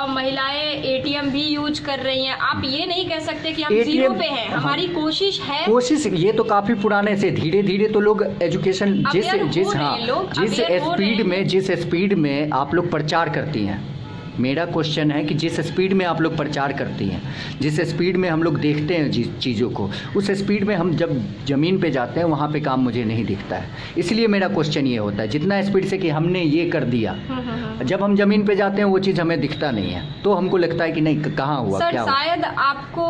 महिलाएं ATM भी यूज कर रही हैं। आप ये नहीं कह सकते कि हम जीरो पे हैं, हमारी कोशिश है। ये तो काफी पुराने से धीरे धीरे तो लोग एजुकेशन जिस स्पीड में आप लोग प्रचार करती हैं, मेरा क्वेश्चन है कि जिस स्पीड में आप लोग प्रचार करती हैं, जिस स्पीड में हम लोग देखते हैं जिस चीज़ों को, उस स्पीड में हम जब ज़मीन पे जाते हैं वहाँ पे काम मुझे नहीं दिखता है। इसलिए मेरा क्वेश्चन ये होता है, जितना स्पीड से कि हमने ये कर दिया, जब हम ज़मीन पे जाते हैं वो चीज़ हमें दिखता नहीं है, तो हमको लगता है कि नहीं कहाँ हुआ, सर, क्या हुआ। शायद आपको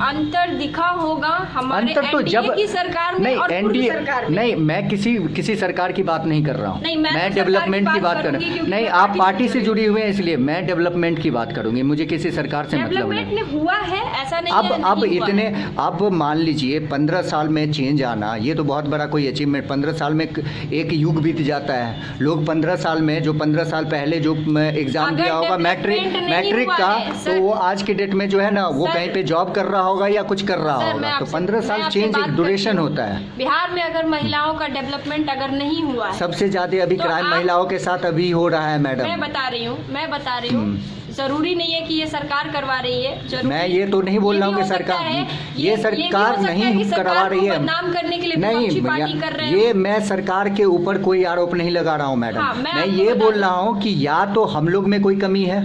अंतर दिखा होगा हमारे NDA की सरकार में और पूर्व सरकार में। नहीं, मैं किसी सरकार की बात नहीं कर रहा हूँ, मैं डेवलपमेंट की बात कर रहा हूँ। नहीं, आप पार्टी से जुड़ी हुई हैं इसलिए मैं डेवलपमेंट की बात करूंगी, मुझे किसी सरकार से मतलब नहीं। डेवलपमेंट हुआ है, ऐसा नहीं अब इतने, अब मान लीजिए 15 साल में चेंज आना, ये तो बहुत बड़ा कोई अचीवमेंट। 15 साल में एक युग बीत जाता है। लोग 15 साल में जो 15 साल पहले जो एग्जाम दिया होगा मैट्रिक का, तो वो आज के डेट में जो है ना, वो कहीं पे जॉब कर रहा होगा या कुछ कर रहा होगा, तो 15 साल चेंज एक ड्यूरेशन होता है। बिहार में अगर महिलाओं का डेवलपमेंट अगर नहीं हुआ है, सबसे ज्यादा अभी क्राइम महिलाओं के साथ अभी हो रहा है मैडम। मैं बता रही हूँ, जरूरी नहीं है कि ये सरकार करवा रही है। मैं ये तो नहीं बोल रहा हूँ कि सरकार नहीं करवा रही है, बदनाम करने के लिए नहीं, पार्टी कर रहे हैं। ये मैं सरकार के ऊपर कोई आरोप नहीं लगा रहा हूँ मैडम। मैं ये बोल रहा हूँ कि या तो हम लोग में कोई कमी है,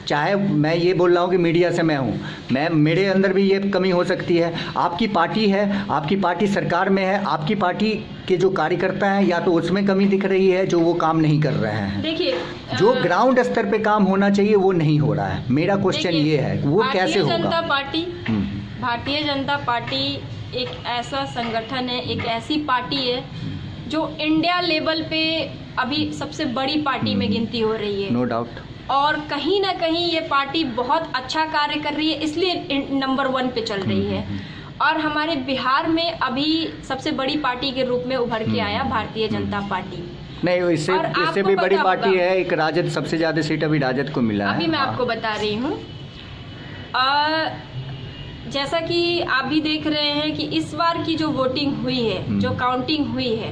चाहे मैं ये बोल रहा हूँ कि मीडिया से मैं हूँ, मेरे अंदर भी ये कमी हो सकती है। आपकी पार्टी है, आपकी पार्टी सरकार में है, आपकी पार्टी के जो कार्यकर्ता हैं, या तो उसमें कमी दिख रही है जो वो काम नहीं कर रहे हैं? देखिए, जो ग्राउंड स्तर पे काम होना चाहिए वो नहीं हो रहा है। मेरा क्वेश्चन ये है, वो कैसे होगा? भारतीय जनता पार्टी एक ऐसा संगठन है, एक ऐसी पार्टी है जो इंडिया लेवल पे अभी सबसे बड़ी पार्टी में गिनती हो रही है। No doubt. और कहीं ना कहीं ये पार्टी बहुत अच्छा कार्य कर रही है, इसलिए नंबर 1 पे चल रही है। और हमारे बिहार में अभी सबसे बड़ी पार्टी के रूप में उभर के आया भारतीय जनता पार्टी। नहीं, इससे भी बड़ी पार्टी है एक राजद, सबसे ज़्यादा सीट अभी राजद को मिला है। अभी मैं आपको बता रही हूँ, जैसा कि आप भी देख रहे हैं कि इस बार की जो वोटिंग हुई है, जो काउंटिंग हुई है,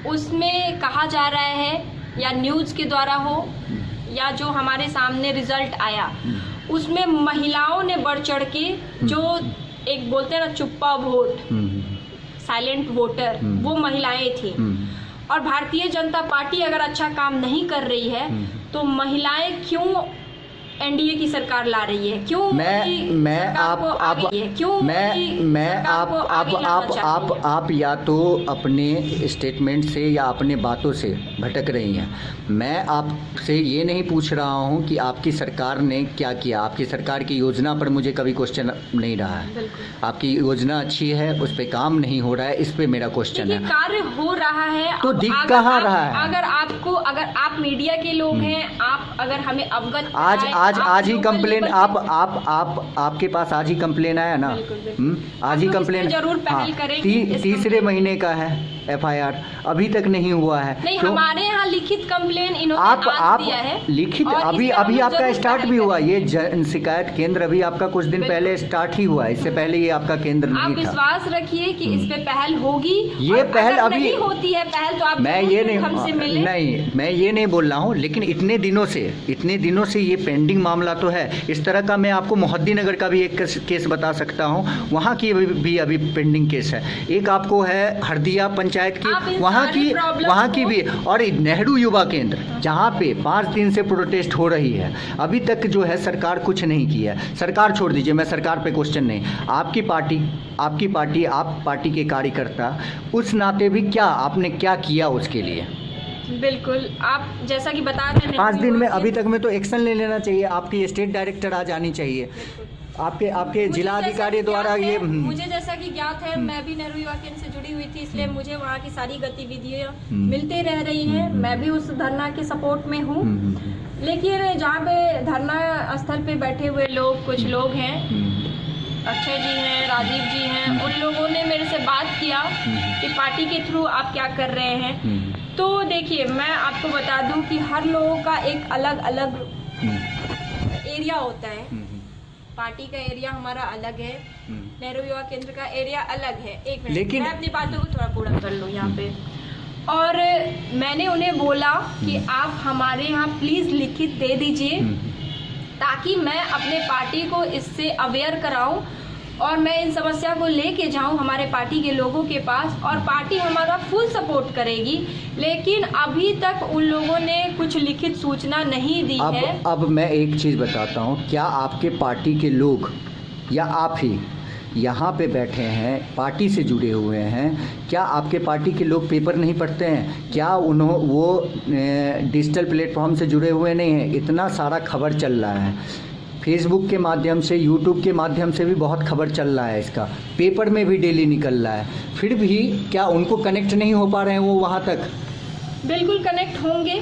उसमें कहा जा रहा है, या न्यूज़ के द्वारा हो या जो हमारे सामने रिजल्ट आया, उसमें महिलाओं ने बढ़ चढ़ के, जो एक बोलते हैं ना चुप्पा वोट, साइलेंट वोटर, वो महिलाएं थी। और भारतीय जनता पार्टी अगर अच्छा काम नहीं कर रही है तो महिलाएं क्यों एनडीए की सरकार ला रही है? क्यों आप या तो अपने स्टेटमेंट से या अपने बातों से भटक रही हैं। मैं आपसे ये नहीं पूछ रहा हूँ कि आपकी सरकार ने क्या किया। आपकी सरकार की योजना पर मुझे कभी क्वेश्चन नहीं रहा है। आपकी योजना अच्छी है, उस पर काम नहीं हो रहा है, इस पे मेरा क्वेश्चन है। कार्य हो रहा है तो दिख कहाँ रहा है? अगर आप मीडिया के लोग हैं, आप अगर हमें अवगत आज ही कंप्लेन आपके पास आज ही कंप्लेन आया ना? आज ही कंप्लेन जरूर पहल करेंगे। तीसरे महीने का है FIR, अभी तक नहीं हुआ है। नहीं, हमारे यहाँ लिखित कंप्लेन इन्होंने आज दिया है। लिखित अभी आपका स्टार्ट भी हुआ। ये जन शिकायत केंद्र अभी आपका कुछ दिन पहले स्टार्ट ही हुआ है, इससे पहले ये आपका केंद्र नहीं था। आप विश्वास रखिए कि इस पे पहल होगी। ये पहल अभी नहीं होती है पहल, तो आप मैं ये नहीं बोल रहा हूँ, लेकिन इतने दिनों से ये पेंडिंग मामला तो है। इस तरह का मैं आपको मोहद्दीनगर का भी एक केस बता सकता हूँ, वहाँ की भी अभी पेंडिंग केस है। एक आपको है हरदिया पंचायत की, वहाँ की भी, और नेहरू युवा केंद्र जहाँ पे 5 दिन से प्रोटेस्ट हो रही है, अभी तक जो है सरकार कुछ नहीं किया है। सरकार छोड़ दीजिए, मैं सरकार पे क्वेश्चन नहीं, आपकी पार्टी आप पार्टी के कार्यकर्ता, उस नाते भी आपने क्या किया उसके लिए? बिल्कुल, आप जैसा कि बता रहे हैं 5 दिन में अभी तक में तो एक्शन ले लेना चाहिए। आपकी स्टेट डायरेक्टर आ जानी चाहिए, आपके जिला अधिकारी द्वारा। ये मुझे जैसा कि ज्ञात है, मैं भी नेहरू युवा केंद्र से जुड़ी हुई थी, इसलिए मुझे वहाँ की सारी गतिविधियाँ मिलते रह रही हैं। मैं भी उस धरना के सपोर्ट में हूँ। लेकिन जहाँ पे धरना स्थल पे बैठे हुए लोग, कुछ लोग हैं, अक्षय जी हैं, राजीव जी हैं, उन लोगों ने मेरे से बात किया कि पार्टी के थ्रू आप क्या कर रहे हैं। तो देखिए, मैं आपको बता दूं कि हर लोगों का एक अलग अलग एरिया होता है। पार्टी का एरिया हमारा अलग है, नेहरू युवा केंद्र का एरिया अलग है। एक मिनट, लेकिन मैं अपनी बातों को थोड़ा पूरा कर लूँ यहाँ पे। और मैंने उन्हें बोला कि आप हमारे यहाँ प्लीज़ लिखित दे दीजिए, ताकि मैं अपने पार्टी को इससे अवेयर कराऊं और मैं इन समस्या को लेके जाऊं हमारे पार्टी के लोगों के पास, और पार्टी हमारा फुल सपोर्ट करेगी। लेकिन अभी तक उन लोगों ने कुछ लिखित सूचना नहीं दी है। अब मैं एक चीज़ बताता हूं, क्या आपके पार्टी के लोग या आप ही यहाँ पे बैठे हैं, पार्टी से जुड़े हुए हैं, क्या आपके पार्टी के लोग पेपर नहीं पढ़ते हैं? क्या वो डिजिटल प्लेटफॉर्म से जुड़े हुए नहीं हैं? इतना सारा खबर चल रहा है, फेसबुक के माध्यम से, यूट्यूब के माध्यम से भी बहुत खबर चल रहा है इसका, पेपर में भी डेली निकल रहा है। फिर भी क्या उनको कनेक्ट नहीं हो पा रहे हैं वो वहाँ तक? बिल्कुल कनेक्ट होंगे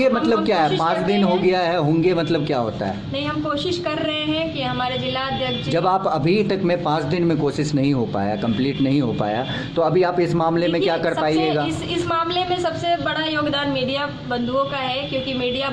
मतलब क्या है? 5 दिन हो गया है, होंगे मतलब क्या होता है? नहीं, हम कोशिश कर रहे हैं कि हमारे जिला अध्यक्ष, जब आप अभी तक में 5 दिन में कोशिश नहीं हो पाया, कंप्लीट नहीं हो पाया, तो अभी आप इस मामले में क्या कर पाइएगा? इस मामले में सबसे बड़ा योगदान मीडिया बंधुओं का है, क्योंकि मीडिया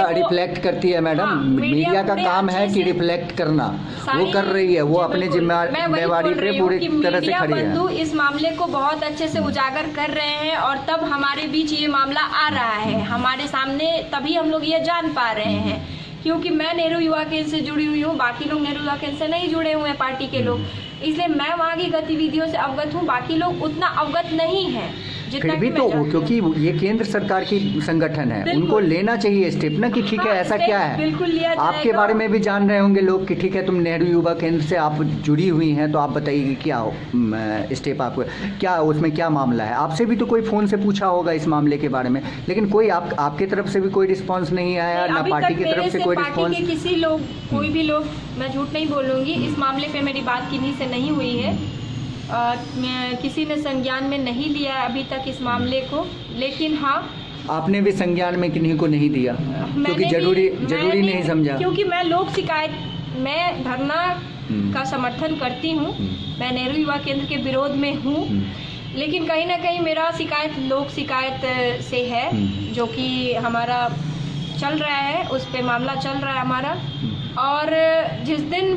रिफ्लेक्ट करती है मैडम। मीडिया का काम है कि रिफ्लेक्ट करना, वो कर रही है, वो अपने जिम्मेवारी पे पूरी तरह से खड़ी है। इस मामले को बहुत अच्छे से उजागर कर रहे हैं, और तब हमारे बीच ये मामला आ रहा है हमारे सामने, तभी हम लोग ये जान पा रहे हैं। क्योंकि मैं नेहरू युवा केंद्र से जुड़ी हुई हूँ, बाकी लोग नेहरू युवा केंद्र से नहीं जुड़े हुए हैं पार्टी के लोग, इसलिए मैं वहाँ की गतिविधियों से अवगत हूँ, बाकी लोग उतना अवगत नहीं है। जितना फिर भी कि तो मैं जानती हूँ। क्योंकि ये केंद्र सरकार की संगठन है, बिल्कुल। उनको लेना चाहिए स्टेप ना कि ठीक है हाँ, ऐसा स्टेप क्या है। बिल्कुल लिया आपके जाएगा। बारे में भी जान रहे होंगे लोग कि ठीक है तुम नेहरू युवा केंद्र से आप जुड़ी हुई हैं, तो आप बताइए कि क्या स्टेप आपको क्या उसमें क्या मामला है। आपसे भी तो कोई फ़ोन से पूछा होगा इस मामले के बारे में, लेकिन कोई आपके तरफ से भी कोई रिस्पॉन्स नहीं आया, ना अभी पार्टी तक की तरफ मेरे से कोई पार्टी रिस्पॉन्स। के किसी लोग, कोई भी लोग, मैं झूठ नहीं बोलूँगी, इस मामले पे मेरी बात किन्हीं से नहीं हुई है। किसी ने संज्ञान में नहीं लिया है अभी तक इस मामले को, लेकिन हाँ आपने भी संज्ञान में किन्हीं को नहीं दिया क्योंकि जरूरी नहीं समझा। क्योंकि मैं लोक शिकायत, मैं धरना का समर्थन करती हूँ, मैं नेहरू युवा केंद्र के विरोध में हूँ, लेकिन कहीं ना कहीं मेरा शिकायत लोक शिकायत से है, जो कि हमारा चल रहा है, उस पे मामला चल रहा है हमारा। और जिस दिन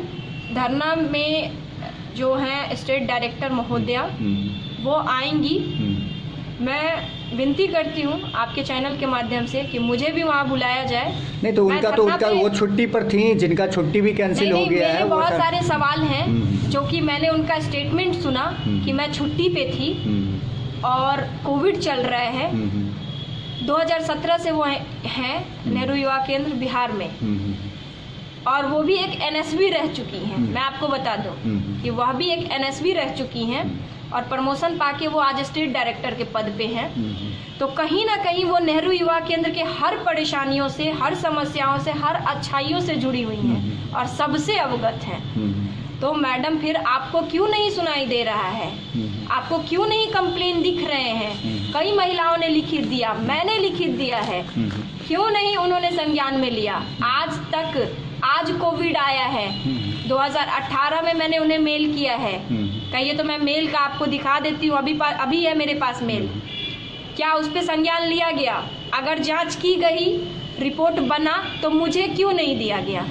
धरना में जो है स्टेट डायरेक्टर महोदया वो आएंगी, मैं विनती करती हूँ आपके चैनल के माध्यम से कि मुझे भी वहाँ बुलाया जाए। नहीं तो उनका वो छुट्टी पर थी, जिनका छुट्टी भी कैंसिल हो गया है। मेरे बहुत सारे सवाल हैं जो कि मैंने उनका स्टेटमेंट सुना कि मैं छुट्टी पे थी और कोविड चल रहा है। 2017 से वो हैं नेहरू युवा केंद्र बिहार में, और वो भी एक एनएसवी रह चुकी हैं। मैं आपको बता दूं कि वह भी एक एनएसवी रह चुकी हैं और प्रमोशन पाके वो आज स्टेट डायरेक्टर के पद पे हैं। तो कहीं ना कहीं वो नेहरू युवा केंद्र के हर परेशानियों से, हर समस्याओं से, हर अच्छाइयों से जुड़ी हुई हैं और सबसे अवगत हैं। तो मैडम फिर आपको क्यों नहीं सुनाई दे रहा है? आपको क्यों नहीं कंप्लेन दिख रहे हैं? कई महिलाओं ने लिखित दिया, मैंने लिखित दिया है, क्यों नहीं उन्होंने संज्ञान में लिया आज तक? आज कोविड आया है, 2018 में मैंने उन्हें मेल किया है। कहिए तो मैं मेल का आपको दिखा देती हूँ, अभी है मेरे पास मेल। क्या उस पर संज्ञान लिया गया? अगर जांच की गई, रिपोर्ट बना, तो मुझे क्यों नहीं दिया गया?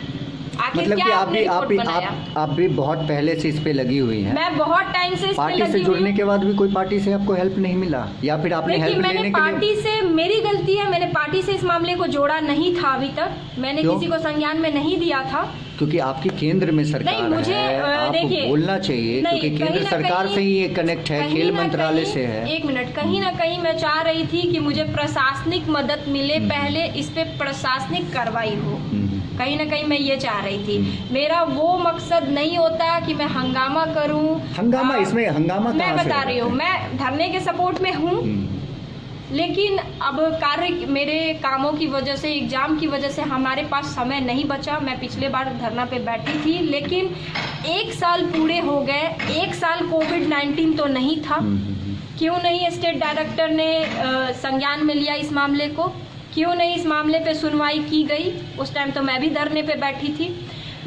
आखिर मतलब क्या कि आपने रिपोर्ट बनाया? आप भी बहुत पहले से इस पे लगी हुई हैं। मैं बहुत टाइम से इस पे पार्टी लगी से हुई जुड़ने हूँ। के बाद भी कोई पार्टी से आपको हेल्प नहीं मिला, या फिर आपने देखिए, हेल्प मैंने लेने के लिए? पार्टी से, मेरी गलती है, मैंने पार्टी से इस मामले को जोड़ा नहीं था अभी तक। मैंने क्यों? किसी को संज्ञान में नहीं दिया था, क्योंकि आपकी केंद्र में सरकार नहीं, मुझे, है, आप देखिए, बोलना चाहिए, नहीं, क्योंकि कहीं केंद्र ना सरकार कहीं- से ही ये कनेक्ट है, कहीं खेल ना मंत्रालय कहीं- से है। एक मिनट, कहीं ना कहीं मैं चाह रही थी कि मुझे प्रशासनिक मदद मिले, पहले इस पे प्रशासनिक कार्रवाई हो। कहीं ना कहीं मैं ये चाह रही थी। मेरा वो मकसद नहीं होता कि मैं हंगामा करूं। हंगामा, इसमें हंगामा मैं कहाँ से बता रही हूँ, है? मैं धरने के सपोर्ट में हूँ, लेकिन अब कार्य, मेरे कामों की वजह से, एग्जाम की वजह से हमारे पास समय नहीं बचा। मैं पिछले बार धरना पे बैठी थी, लेकिन 1 साल पूरे हो गए, 1 साल कोविड-19 तो नहीं था। क्यों नहीं स्टेट डायरेक्टर ने संज्ञान में लिया इस मामले को? क्यों नहीं इस मामले पे सुनवाई की गई? उस टाइम तो मैं भी धरने पे बैठी थी।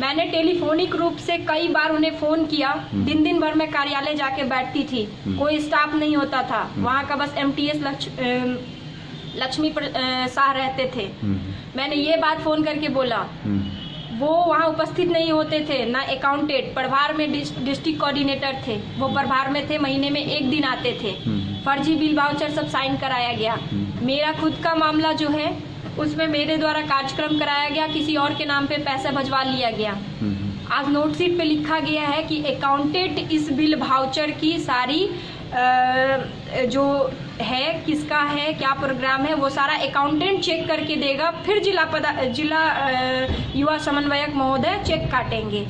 मैंने टेलीफोनिक रूप से कई बार उन्हें फ़ोन किया। दिन भर मैं कार्यालय जाके बैठती थी, कोई स्टाफ नहीं होता था वहाँ का, बस MTS लक्ष्मी शाह रहते थे। मैंने ये बात फ़ोन करके बोला, वो वहाँ उपस्थित नहीं होते थे। ना अकाउंटेंट, प्रभार में डिस्ट्रिक्ट कोऑर्डिनेटर थे, वो प्रभार में थे, महीने में 1 दिन आते थे। फर्जी बिल वाउचर सब साइन कराया गया। मेरा खुद का मामला जो है उसमें मेरे द्वारा कार्यक्रम कराया गया, किसी और के नाम पे पैसा भजवा लिया गया। आज नोटशीट पे लिखा गया है कि अकाउंटेंट इस बिल वाउचर की सारी जो है, किसका है, क्या प्रोग्राम है, वो सारा अकाउंटेंट चेक करके देगा, फिर जिला युवा समन्वयक महोदय चेक काटेंगे।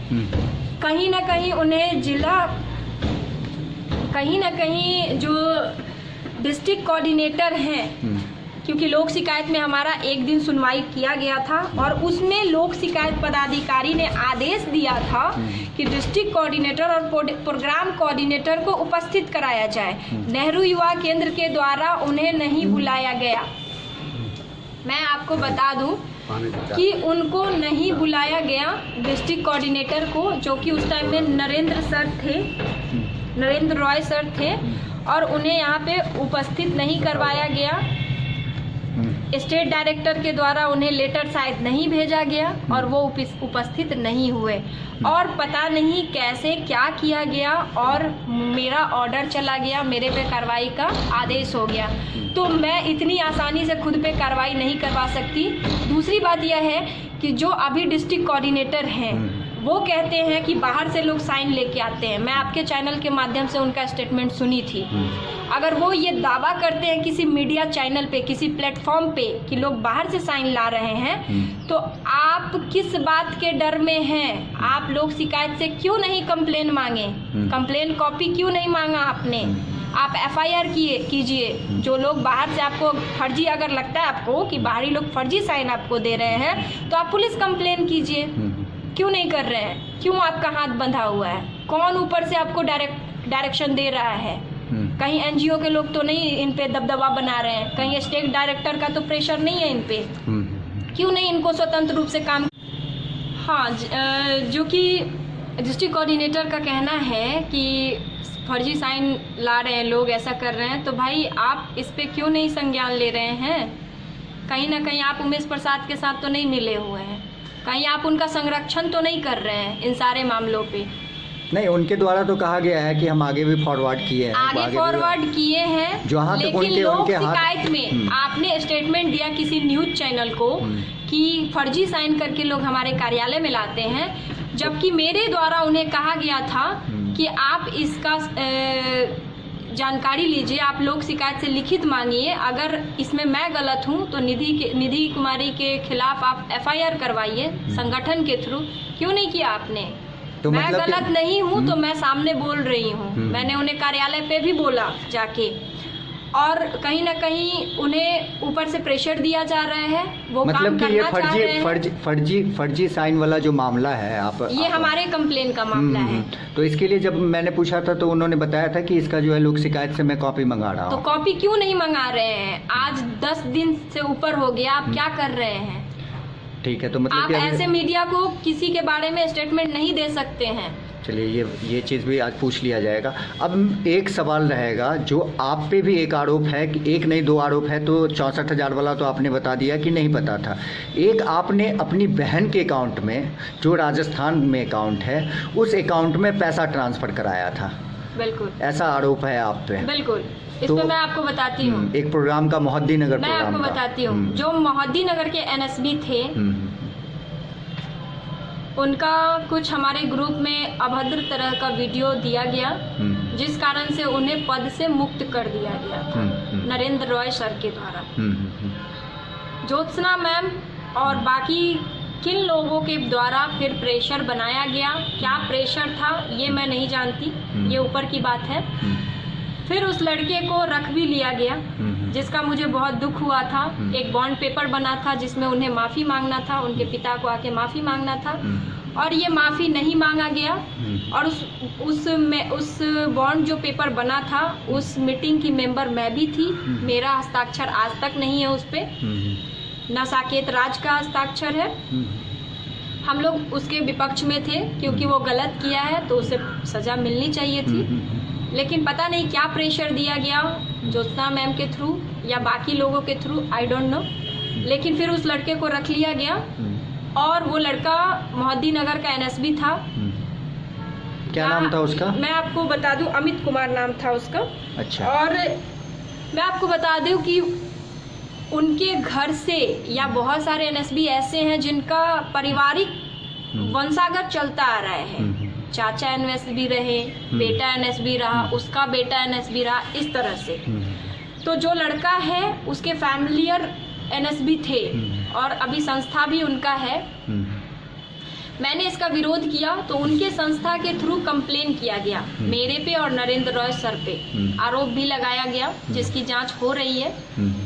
कहीं ना कहीं उन्हें कहीं ना कहीं जो डिस्ट्रिक्ट कोऑर्डिनेटर हैं, क्योंकि लोक शिकायत में हमारा 1 दिन सुनवाई किया गया था और उसमें लोक शिकायत पदाधिकारी ने आदेश दिया था कि डिस्ट्रिक्ट कोऑर्डिनेटर और प्रोग्राम कोऑर्डिनेटर को उपस्थित कराया जाए। नेहरू युवा केंद्र के द्वारा उन्हें नहीं बुलाया गया। मैं आपको बता दूं कि उनको नहीं बुलाया गया, डिस्ट्रिक्ट कोऑर्डिनेटर को, जो कि उस टाइम में नरेंद्र रॉय सर थे, और उन्हें यहाँ पे उपस्थित नहीं करवाया गया। स्टेट डायरेक्टर के द्वारा उन्हें लेटर शायद नहीं भेजा गया और वो उपस्थित नहीं हुए, और पता नहीं कैसे क्या किया गया और मेरा ऑर्डर चला गया, मेरे पे कार्रवाई का आदेश हो गया। तो मैं इतनी आसानी से खुद पे कार्रवाई नहीं करवा सकती। दूसरी बात यह है कि जो अभी डिस्ट्रिक्ट कोऑर्डिनेटर हैं वो कहते हैं कि बाहर से लोग साइन लेके आते हैं। मैं आपके चैनल के माध्यम से उनका स्टेटमेंट सुनी थी। अगर वो ये दावा करते हैं किसी मीडिया चैनल पे, किसी प्लेटफॉर्म पे कि लोग बाहर से साइन ला रहे हैं, तो आप किस बात के डर में हैं? आप लोग शिकायत से क्यों नहीं कंप्लेन मांगे? कंप्लेन कॉपी क्यों नहीं मांगा आपने? आप FIR कीजिए। जो लोग बाहर से आपको फर्जी, अगर लगता है आपको कि बाहरी लोग फर्जी साइन आपको दे रहे हैं, तो आप पुलिस कंप्लेन कीजिए। क्यों नहीं कर रहे हैं? क्यों आपका हाथ बंधा हुआ है? कौन ऊपर से आपको डायरेक्शन दे रहा है? कहीं NGO के लोग तो नहीं इन पे दबदबा बना रहे हैं? कहीं स्टेट डायरेक्टर का तो प्रेशर नहीं है इन पे? क्यों नहीं इनको स्वतंत्र रूप से काम? हाँ, जो कि डिस्ट्रिक्ट कोऑर्डिनेटर का कहना है कि फर्जी साइन ला रहे हैं लोग, ऐसा कर रहे हैं, तो भाई आप इस पे क्यों नहीं संज्ञान ले रहे हैं? कहीं ना कहीं आप उमेश प्रसाद के साथ तो नहीं मिले हुए हैं, कहीं आप उनका संरक्षण तो नहीं कर रहे हैं इन सारे मामलों पे? नहीं, उनके द्वारा तो कहा गया है कि हम आगे भी फॉरवर्ड किए हैं, आगे फॉरवर्ड किए हैं, जहाँ तक लेकिन लोक उनके शिकायत में आपने स्टेटमेंट दिया किसी न्यूज चैनल को कि फर्जी साइन करके लोग हमारे कार्यालय में लाते हैं, जबकि मेरे द्वारा उन्हें कहा गया था कि आप इसका जानकारी लीजिए, आप लोक शिकायत से लिखित मांगिए, अगर इसमें मैं गलत हूं तो निधि कुमारी के खिलाफ आप FIR करवाइए संगठन के थ्रू। क्यों नहीं किया आपने? तो मैं मतलब गलत नहीं हूं तो मैं सामने बोल रही हूं। मैंने उन्हें कार्यालय पे भी बोला जाके, और कहीं ना कहीं उन्हें ऊपर से प्रेशर दिया जा रहा है, वो मतलब काम कि करना ये फर्जी साइन वाला जो मामला है ये हमारे कंप्लेन का मामला है। तो इसके लिए जब मैंने पूछा था तो उन्होंने बताया था कि इसका जो है लोक शिकायत से मैं कॉपी मंगा रहा हूँ। तो कॉपी क्यों नहीं मंगा रहे हैं? आज 10 दिन से ऊपर हो गया, आप क्या कर रहे हैं? ठीक है, तो मतलब आप ऐसे मीडिया को किसी के बारे में स्टेटमेंट नहीं दे सकते हैं। चलिए, ये चीज़ भी आज पूछ लिया जाएगा। अब एक सवाल रहेगा, जो आप पे भी एक आरोप है कि एक नहीं 2 आरोप है, तो 64,000 वाला तो आपने बता दिया कि नहीं पता था। एक आपने अपनी बहन के अकाउंट में, जो राजस्थान में अकाउंट है, उस अकाउंट में पैसा ट्रांसफ़र कराया था। बिल्कुल, ऐसा आरोप है आप पे। बिल्कुल, इस पे मैं आपको बताती हूँ। एक प्रोग्राम का मोहद्दी नगर मैं आपको बताती हूँ, जो मोहद्दी नगर के NSB थे, उनका कुछ हमारे ग्रुप में अभद्र तरह का वीडियो दिया गया, जिस कारण से उन्हें पद से मुक्त कर दिया गया था नरेंद्र रॉय सर के द्वारा। ज्योत्सना मैम और बाकी किन लोगों के द्वारा फिर प्रेशर बनाया गया, क्या प्रेशर था ये मैं नहीं जानती, ये ऊपर की बात है। फिर उस लड़के को रख भी लिया गया, जिसका मुझे बहुत दुख हुआ था। एक बॉन्ड पेपर बना था जिसमें उन्हें माफ़ी मांगना था, उनके पिता को आके माफ़ी मांगना था, और ये माफ़ी नहीं मांगा गया। और उस बॉन्ड जो पेपर बना था, उस मीटिंग की मेंबर मैं भी थी। मेरा हस्ताक्षर आज तक नहीं है उस पर, न साकेत राज का हस्ताक्षर है। हम लोग उसके विपक्ष में थे, क्योंकि वो गलत किया है तो उसे सज़ा मिलनी चाहिए थी। लेकिन पता नहीं क्या प्रेशर दिया गया ज्योत्सना मैम के थ्रू या बाकी लोगों के थ्रू, आई डोंट नो। लेकिन फिर उस लड़के को रख लिया गया, और वो लड़का मोहद्दी नगर का NSB था। क्या नाम था उसका? मैं आपको बता दूं, अमित कुमार नाम था उसका। अच्छा। और मैं आपको बता दूं कि उनके घर से या बहुत सारे NSB ऐसे हैं जिनका पारिवारिक वंशागत चलता आ रहा है। चाचा NSB रहे, बेटा NSB रहा, उसका बेटा NSB रहा, इस तरह से। तो जो लड़का है उसके फैमिलियर NSB थे, और अभी संस्था भी उनका है। मैंने इसका विरोध किया तो उनके संस्था के थ्रू कंप्लेन किया गया मेरे पे और नरेंद्र रॉय सर पे। आरोप भी लगाया गया, जिसकी जांच हो रही है।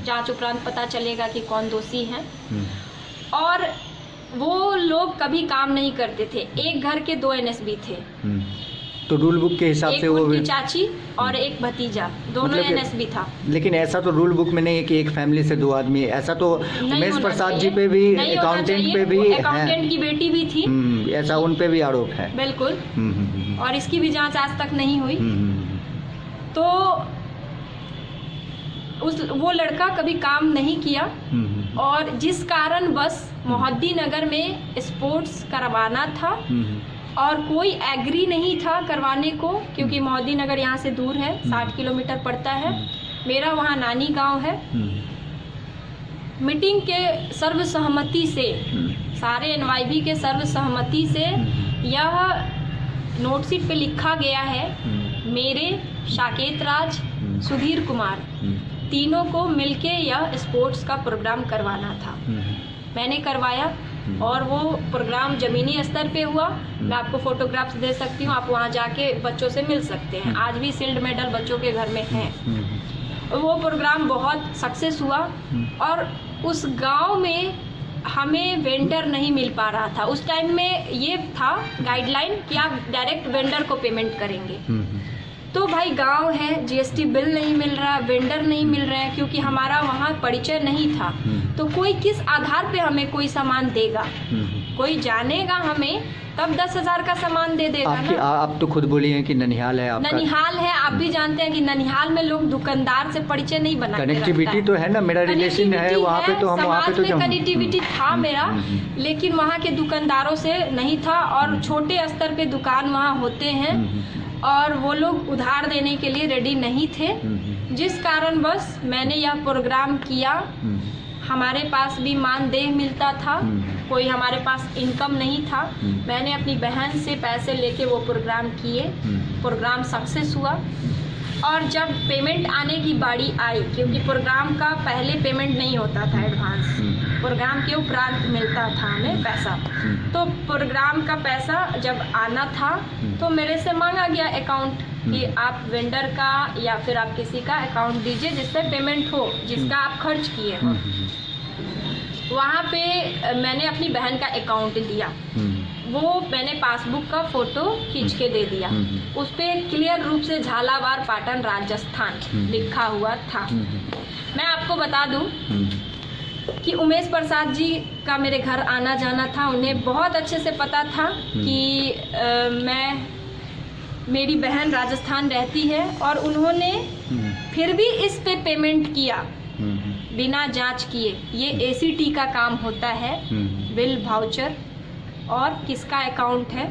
जांच उपरांत पता चलेगा कि कौन दोषी है। और वो लोग कभी काम नहीं करते थे। एक घर के 2 NSB थे, तो रूल बुक के हिसाब से वो उनकी चाची और एक भतीजा, दोनों मतलब NSB था। लेकिन ऐसा तो रूल बुक में नहीं है कि एक फैमिली से 2 आदमी, ऐसा तो उमेश प्रसाद जी पे भी, अकाउंटेंट पे भी, अकाउंटेंट की बेटी भी थी, ऐसा उन पे भी आरोप है। बिल्कुल। और इसकी भी जांच आज तक नहीं हुई। तो वो लड़का कभी काम नहीं किया, और जिस कारण बस मोहद्दी नगर में स्पोर्ट्स करवाना था, और कोई एग्री नहीं था करवाने को, क्योंकि मोहद्दी नगर यहाँ से दूर है, 60 किलोमीटर पड़ता है। मेरा वहाँ नानी गांव है। मीटिंग के सर्वसहमति से, सारे एनवाईबी के सर्वसहमति से यह नोटशीट पे लिखा गया है, मेरे, साकेत राज, सुधीर कुमार तीनों को मिलके यह स्पोर्ट्स का प्रोग्राम करवाना था। मैंने करवाया और वो प्रोग्राम ज़मीनी स्तर पे हुआ। मैं आपको फोटोग्राफ्स दे सकती हूँ, आप वहाँ जाके बच्चों से मिल सकते हैं। आज भी सिल्ड मेडल बच्चों के घर में हैं। वो प्रोग्राम बहुत सक्सेस हुआ और उस गांव में हमें वेंडर नहीं मिल पा रहा था। उस टाइम में ये था गाइडलाइन कि आप डायरेक्ट वेंडर को पेमेंट करेंगे। तो भाई गांव है, जीएसटी बिल नहीं मिल रहा, वेंडर नहीं मिल रहे हैं, क्योंकि हमारा वहाँ परिचय नहीं था। तो कोई किस आधार पे हमें कोई सामान देगा? कोई जानेगा हमें तब 10,000 का सामान दे देगा ना। आप तो खुद बोली हैं कि ननिहाल है आपका। ननिहाल है, आप भी जानते हैं कि ननिहाल में लोग दुकानदार से परिचय नहीं बना। कनेक्टिविटी तो है ना, मेरा रिलेशन है वहाँ पे, तो हम वहाँ पे तो कनेक्टिविटी था मेरा, लेकिन वहाँ के दुकानदारों से नहीं था। और छोटे स्तर पे दुकान वहाँ होते हैं और वो लोग उधार देने के लिए रेडी नहीं थे, जिस कारण बस मैंने यह प्रोग्राम किया। हमारे पास भी मानदेय मिलता था, कोई हमारे पास इनकम नहीं था। मैंने अपनी बहन से पैसे लेके वो प्रोग्राम किए, प्रोग्राम सक्सेस हुआ। और जब पेमेंट आने की बारी आई, क्योंकि प्रोग्राम का पहले पेमेंट नहीं होता था एडवांस, प्रोग्राम के उपरांत मिलता था हमें पैसा। तो प्रोग्राम का पैसा जब आना था तो मेरे से मांगा गया अकाउंट कि आप वेंडर का या फिर आप किसी का अकाउंट दीजिए जिससे पेमेंट हो, जिसका आप खर्च किए हो। वहाँ पे मैंने अपनी बहन का अकाउंट दिया, वो मैंने पासबुक का फ़ोटो खींच के दे दिया। उस पर क्लियर रूप से झालावाड़ पाटन राजस्थान लिखा हुआ था। मैं आपको बता दूं कि उमेश प्रसाद जी का मेरे घर आना जाना था। उन्हें बहुत अच्छे से पता था कि मेरी बहन राजस्थान रहती है, और उन्होंने फिर भी इस पे पेमेंट किया बिना जांच किए। ये एसीटी का काम होता है, बिल वाउचर और किसका अकाउंट है,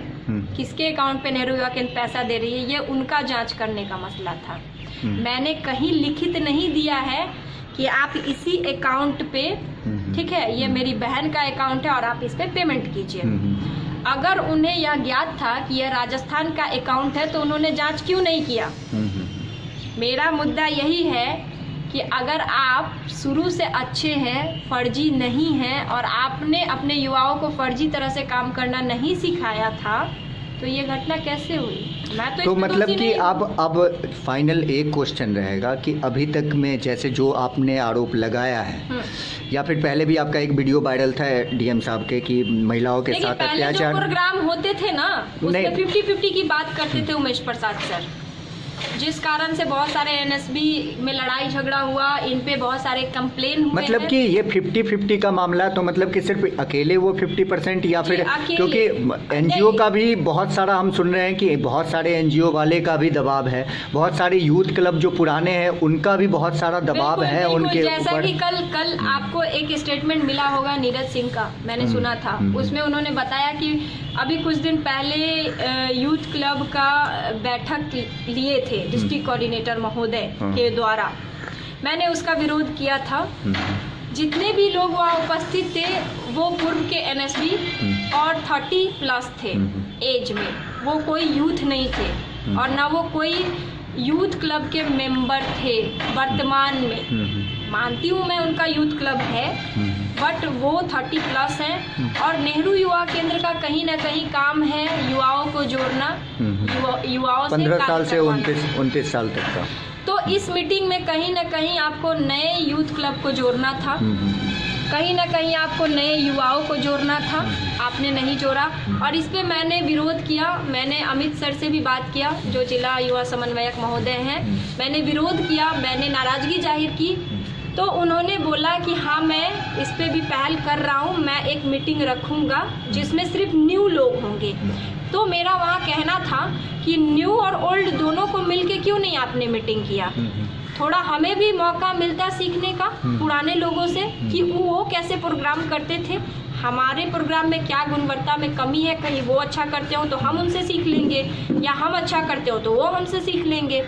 किसके अकाउंट पे नेहरू युवा केंद्र पैसा दे रही है, ये उनका जांच करने का मसला था। मैंने कहीं लिखित नहीं दिया है कि आप इसी अकाउंट पे, ठीक है, ये मेरी बहन का अकाउंट है और आप इस पे पेमेंट कीजिए। अगर उन्हें यह ज्ञात था कि यह राजस्थान का अकाउंट है तो उन्होंने जांच क्यों नहीं किया? मेरा मुद्दा यही है कि अगर आप शुरू से अच्छे हैं, फर्जी नहीं हैं, और आपने अपने युवाओं को फर्जी तरह से काम करना नहीं सिखाया था, तो ये घटना कैसे हुई? मैं तो मतलब कि अब फाइनल एक क्वेश्चन रहेगा कि अभी तक में जैसे जो आपने आरोप लगाया है, या फिर पहले भी आपका एक वीडियो वायरल था डीएम साहब के कि महिलाओं के साथ अत्याचार, प्रोग्राम होते थे ना, उसमें 50-50 की बात करते थे उमेश प्रसाद सर, जिस कारण से बहुत सारे एनएसबी में लड़ाई झगड़ा हुआ, इन पे बहुत सारे कंप्लेन हुए। मतलब कि ये 50-50 का मामला, तो मतलब कि सिर्फ अकेले वो 50% या फिर, क्योंकि एनजीओ का भी बहुत सारा हम सुन रहे हैं कि बहुत सारे एनजीओ वाले का भी दबाव है, बहुत सारे यूथ क्लब जो पुराने हैं उनका भी बहुत सारा दबाव है उनके ऊपर। जैसा कि कल आपको एक स्टेटमेंट मिला होगा नीरज सिंह का, मैंने सुना था, उसमें उन्होंने बताया कि अभी कुछ दिन पहले यूथ क्लब का बैठक लिए थे डिस्ट्रिक्ट कोऑर्डिनेटर महोदय के द्वारा। मैंने उसका विरोध किया था। जितने भी लोग वहाँ उपस्थित थे वो पूर्व के एनएसबी और 30+ थे एज में, वो कोई यूथ नहीं थे और ना वो कोई यूथ क्लब के मेंबर थे वर्तमान में। मानती हूँ मैं उनका यूथ क्लब है, बट वो 30+ हैं और नेहरू युवा केंद्र का कहीं ना कहीं काम है युवाओं को जोड़ना, युवाओं से 15 साल से 29 साल तक का। तो इस मीटिंग में कहीं ना कहीं आपको नए यूथ क्लब को जोड़ना था, कहीं ना कहीं आपको नए युवाओं को जोड़ना था, आपने नहीं जोड़ा। और इस पे मैंने विरोध किया। मैंने अमित सर से भी बात किया जो जिला युवा समन्वयक महोदय हैं, मैंने विरोध किया, मैंने नाराज़गी जाहिर की। तो उन्होंने बोला कि हाँ मैं इस पे भी पहल कर रहा हूँ, मैं एक मीटिंग रखूँगा जिसमें सिर्फ न्यू लोग होंगे। तो मेरा वहाँ कहना था कि न्यू और ओल्ड दोनों को मिलके क्यों नहीं आपने मीटिंग किया, थोड़ा हमें भी मौका मिलता सीखने का पुराने लोगों से कि वो कैसे प्रोग्राम करते थे, हमारे प्रोग्राम में क्या गुणवत्ता में कमी है, कहीं वो अच्छा करते हो तो हम उनसे सीख लेंगे, या हम अच्छा करते हो तो वो हमसे सीख लेंगे।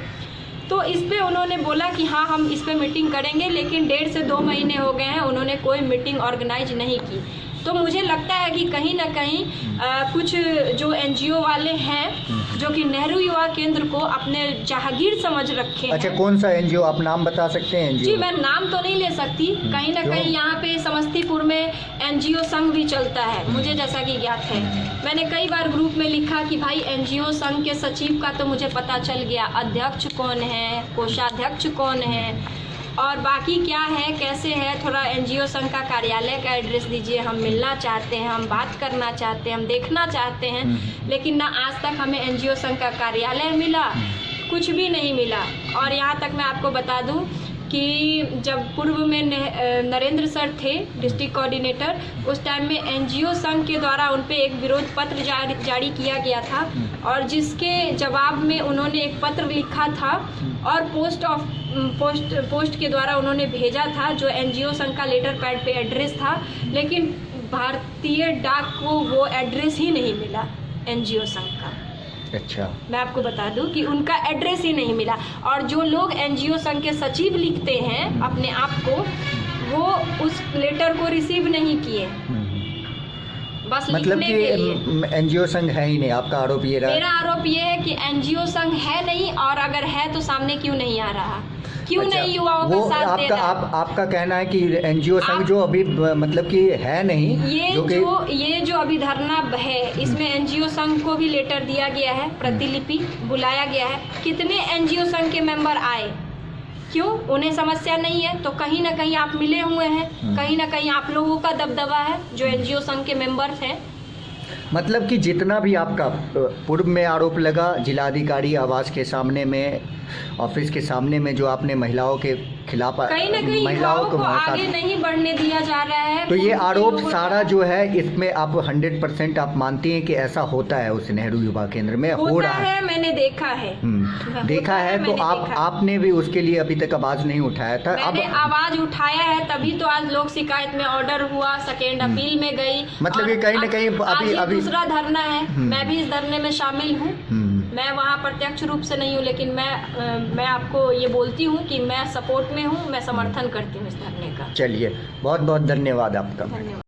तो इस पे उन्होंने बोला कि हाँ हम इस पे मीटिंग करेंगे, लेकिन 1.5 से 2 महीने हो गए हैं, उन्होंने कोई मीटिंग ऑर्गेनाइज नहीं की। तो मुझे लगता है कि कहीं ना कहीं कुछ जो NGO वाले हैं जो कि नेहरू युवा केंद्र को अपने जहागीर समझ रखे हैं। अच्छा, कौन सा NGO, आप नाम बता सकते हैं NGO? जी मैं नाम तो नहीं ले सकती, कहीं ना कहीं यहाँ पे समस्तीपुर में NGO संघ भी चलता है, मुझे जैसा कि ज्ञात है। मैंने कई बार ग्रुप में लिखा कि भाई NGO संघ के सचिव का तो मुझे पता चल गया, अध्यक्ष कौन है, कोषाध्यक्ष कौन है, और बाकी क्या है कैसे है, थोड़ा NGO संघ का कार्यालय का एड्रेस दीजिए, हम मिलना चाहते हैं, हम बात करना चाहते हैं, हम देखना चाहते हैं। लेकिन ना आज तक हमें NGO संघ का कार्यालय मिला, कुछ भी नहीं मिला। और यहाँ तक मैं आपको बता दूँ कि जब पूर्व में नरेंद्र सर थे डिस्ट्रिक्ट कोऑर्डिनेटर, उस टाइम में NGO संघ के द्वारा उन पे एक विरोध पत्र जारी किया गया था, और जिसके जवाब में उन्होंने एक पत्र लिखा था और पोस्ट के द्वारा उन्होंने भेजा था, जो NGO संघ का लेटर पैड पे एड्रेस था, लेकिन भारतीय डाक को वो एड्रेस ही नहीं मिला NGO संघ का। अच्छा, मैं आपको बता दूं कि उनका एड्रेस ही नहीं मिला, और जो लोग NGO संघ के सचिव लिखते हैं अपने आप को, वो उस लेटर को रिसीव नहीं किए, बस मतलब लिखने के लिए। कि NGO संघ है ही नहीं, आपका आरोप ये रहा? मेरा आरोप ये है कि NGO संघ है नहीं, और अगर है तो सामने क्यों नहीं आ रहा, क्यों अच्छा, नहीं युवाओं का साथ दे रहा? आपका कहना है कि NGO संघ जो अभी मतलब कि है नहीं, ये जो अभी धरना है, इसमें NGO संघ को भी लेटर दिया गया है, प्रतिलिपि बुलाया गया है। कितने NGO संघ के मेंबर आए, क्यों? उन्हें समस्या नहीं है, तो कहीं ना कहीं आप मिले हुए हैं, कहीं ना कहीं आप लोगों का दबदबा है जो NGO संघ के मेंबर्स हैं। मतलब कि जितना भी आपका पूर्व में आरोप लगा, जिलाधिकारी आवास के सामने में, ऑफिस के सामने में, जो आपने महिलाओं के खिलाफ, कहीं ना कहीं महिलाओं को आगे नहीं बढ़ने दिया जा रहा है, तो ये आरोप सारा जो है, इसमें आप 100% आप मानती हैं कि ऐसा होता है उस नेहरू युवा केंद्र में? हो रहा है, मैंने देखा है। देखा है, तो आपने भी उसके लिए अभी तक आवाज नहीं उठाया था? मैंने आवाज उठाया है, तभी तो आज लोक शिकायत में ऑर्डर हुआ, सेकेंड अपील में गई। मतलब ये कहीं ना कहीं अभी दूसरा धरना है, मैं भी इस धरने में शामिल हूँ। मैं वहाँ प्रत्यक्ष रूप से नहीं हूँ, लेकिन मैं आपको ये बोलती हूँ कि मैं सपोर्ट में हूँ, मैं समर्थन करती हूँ इस धरने का। चलिए, बहुत बहुत धन्यवाद आपका। धन्यवाद।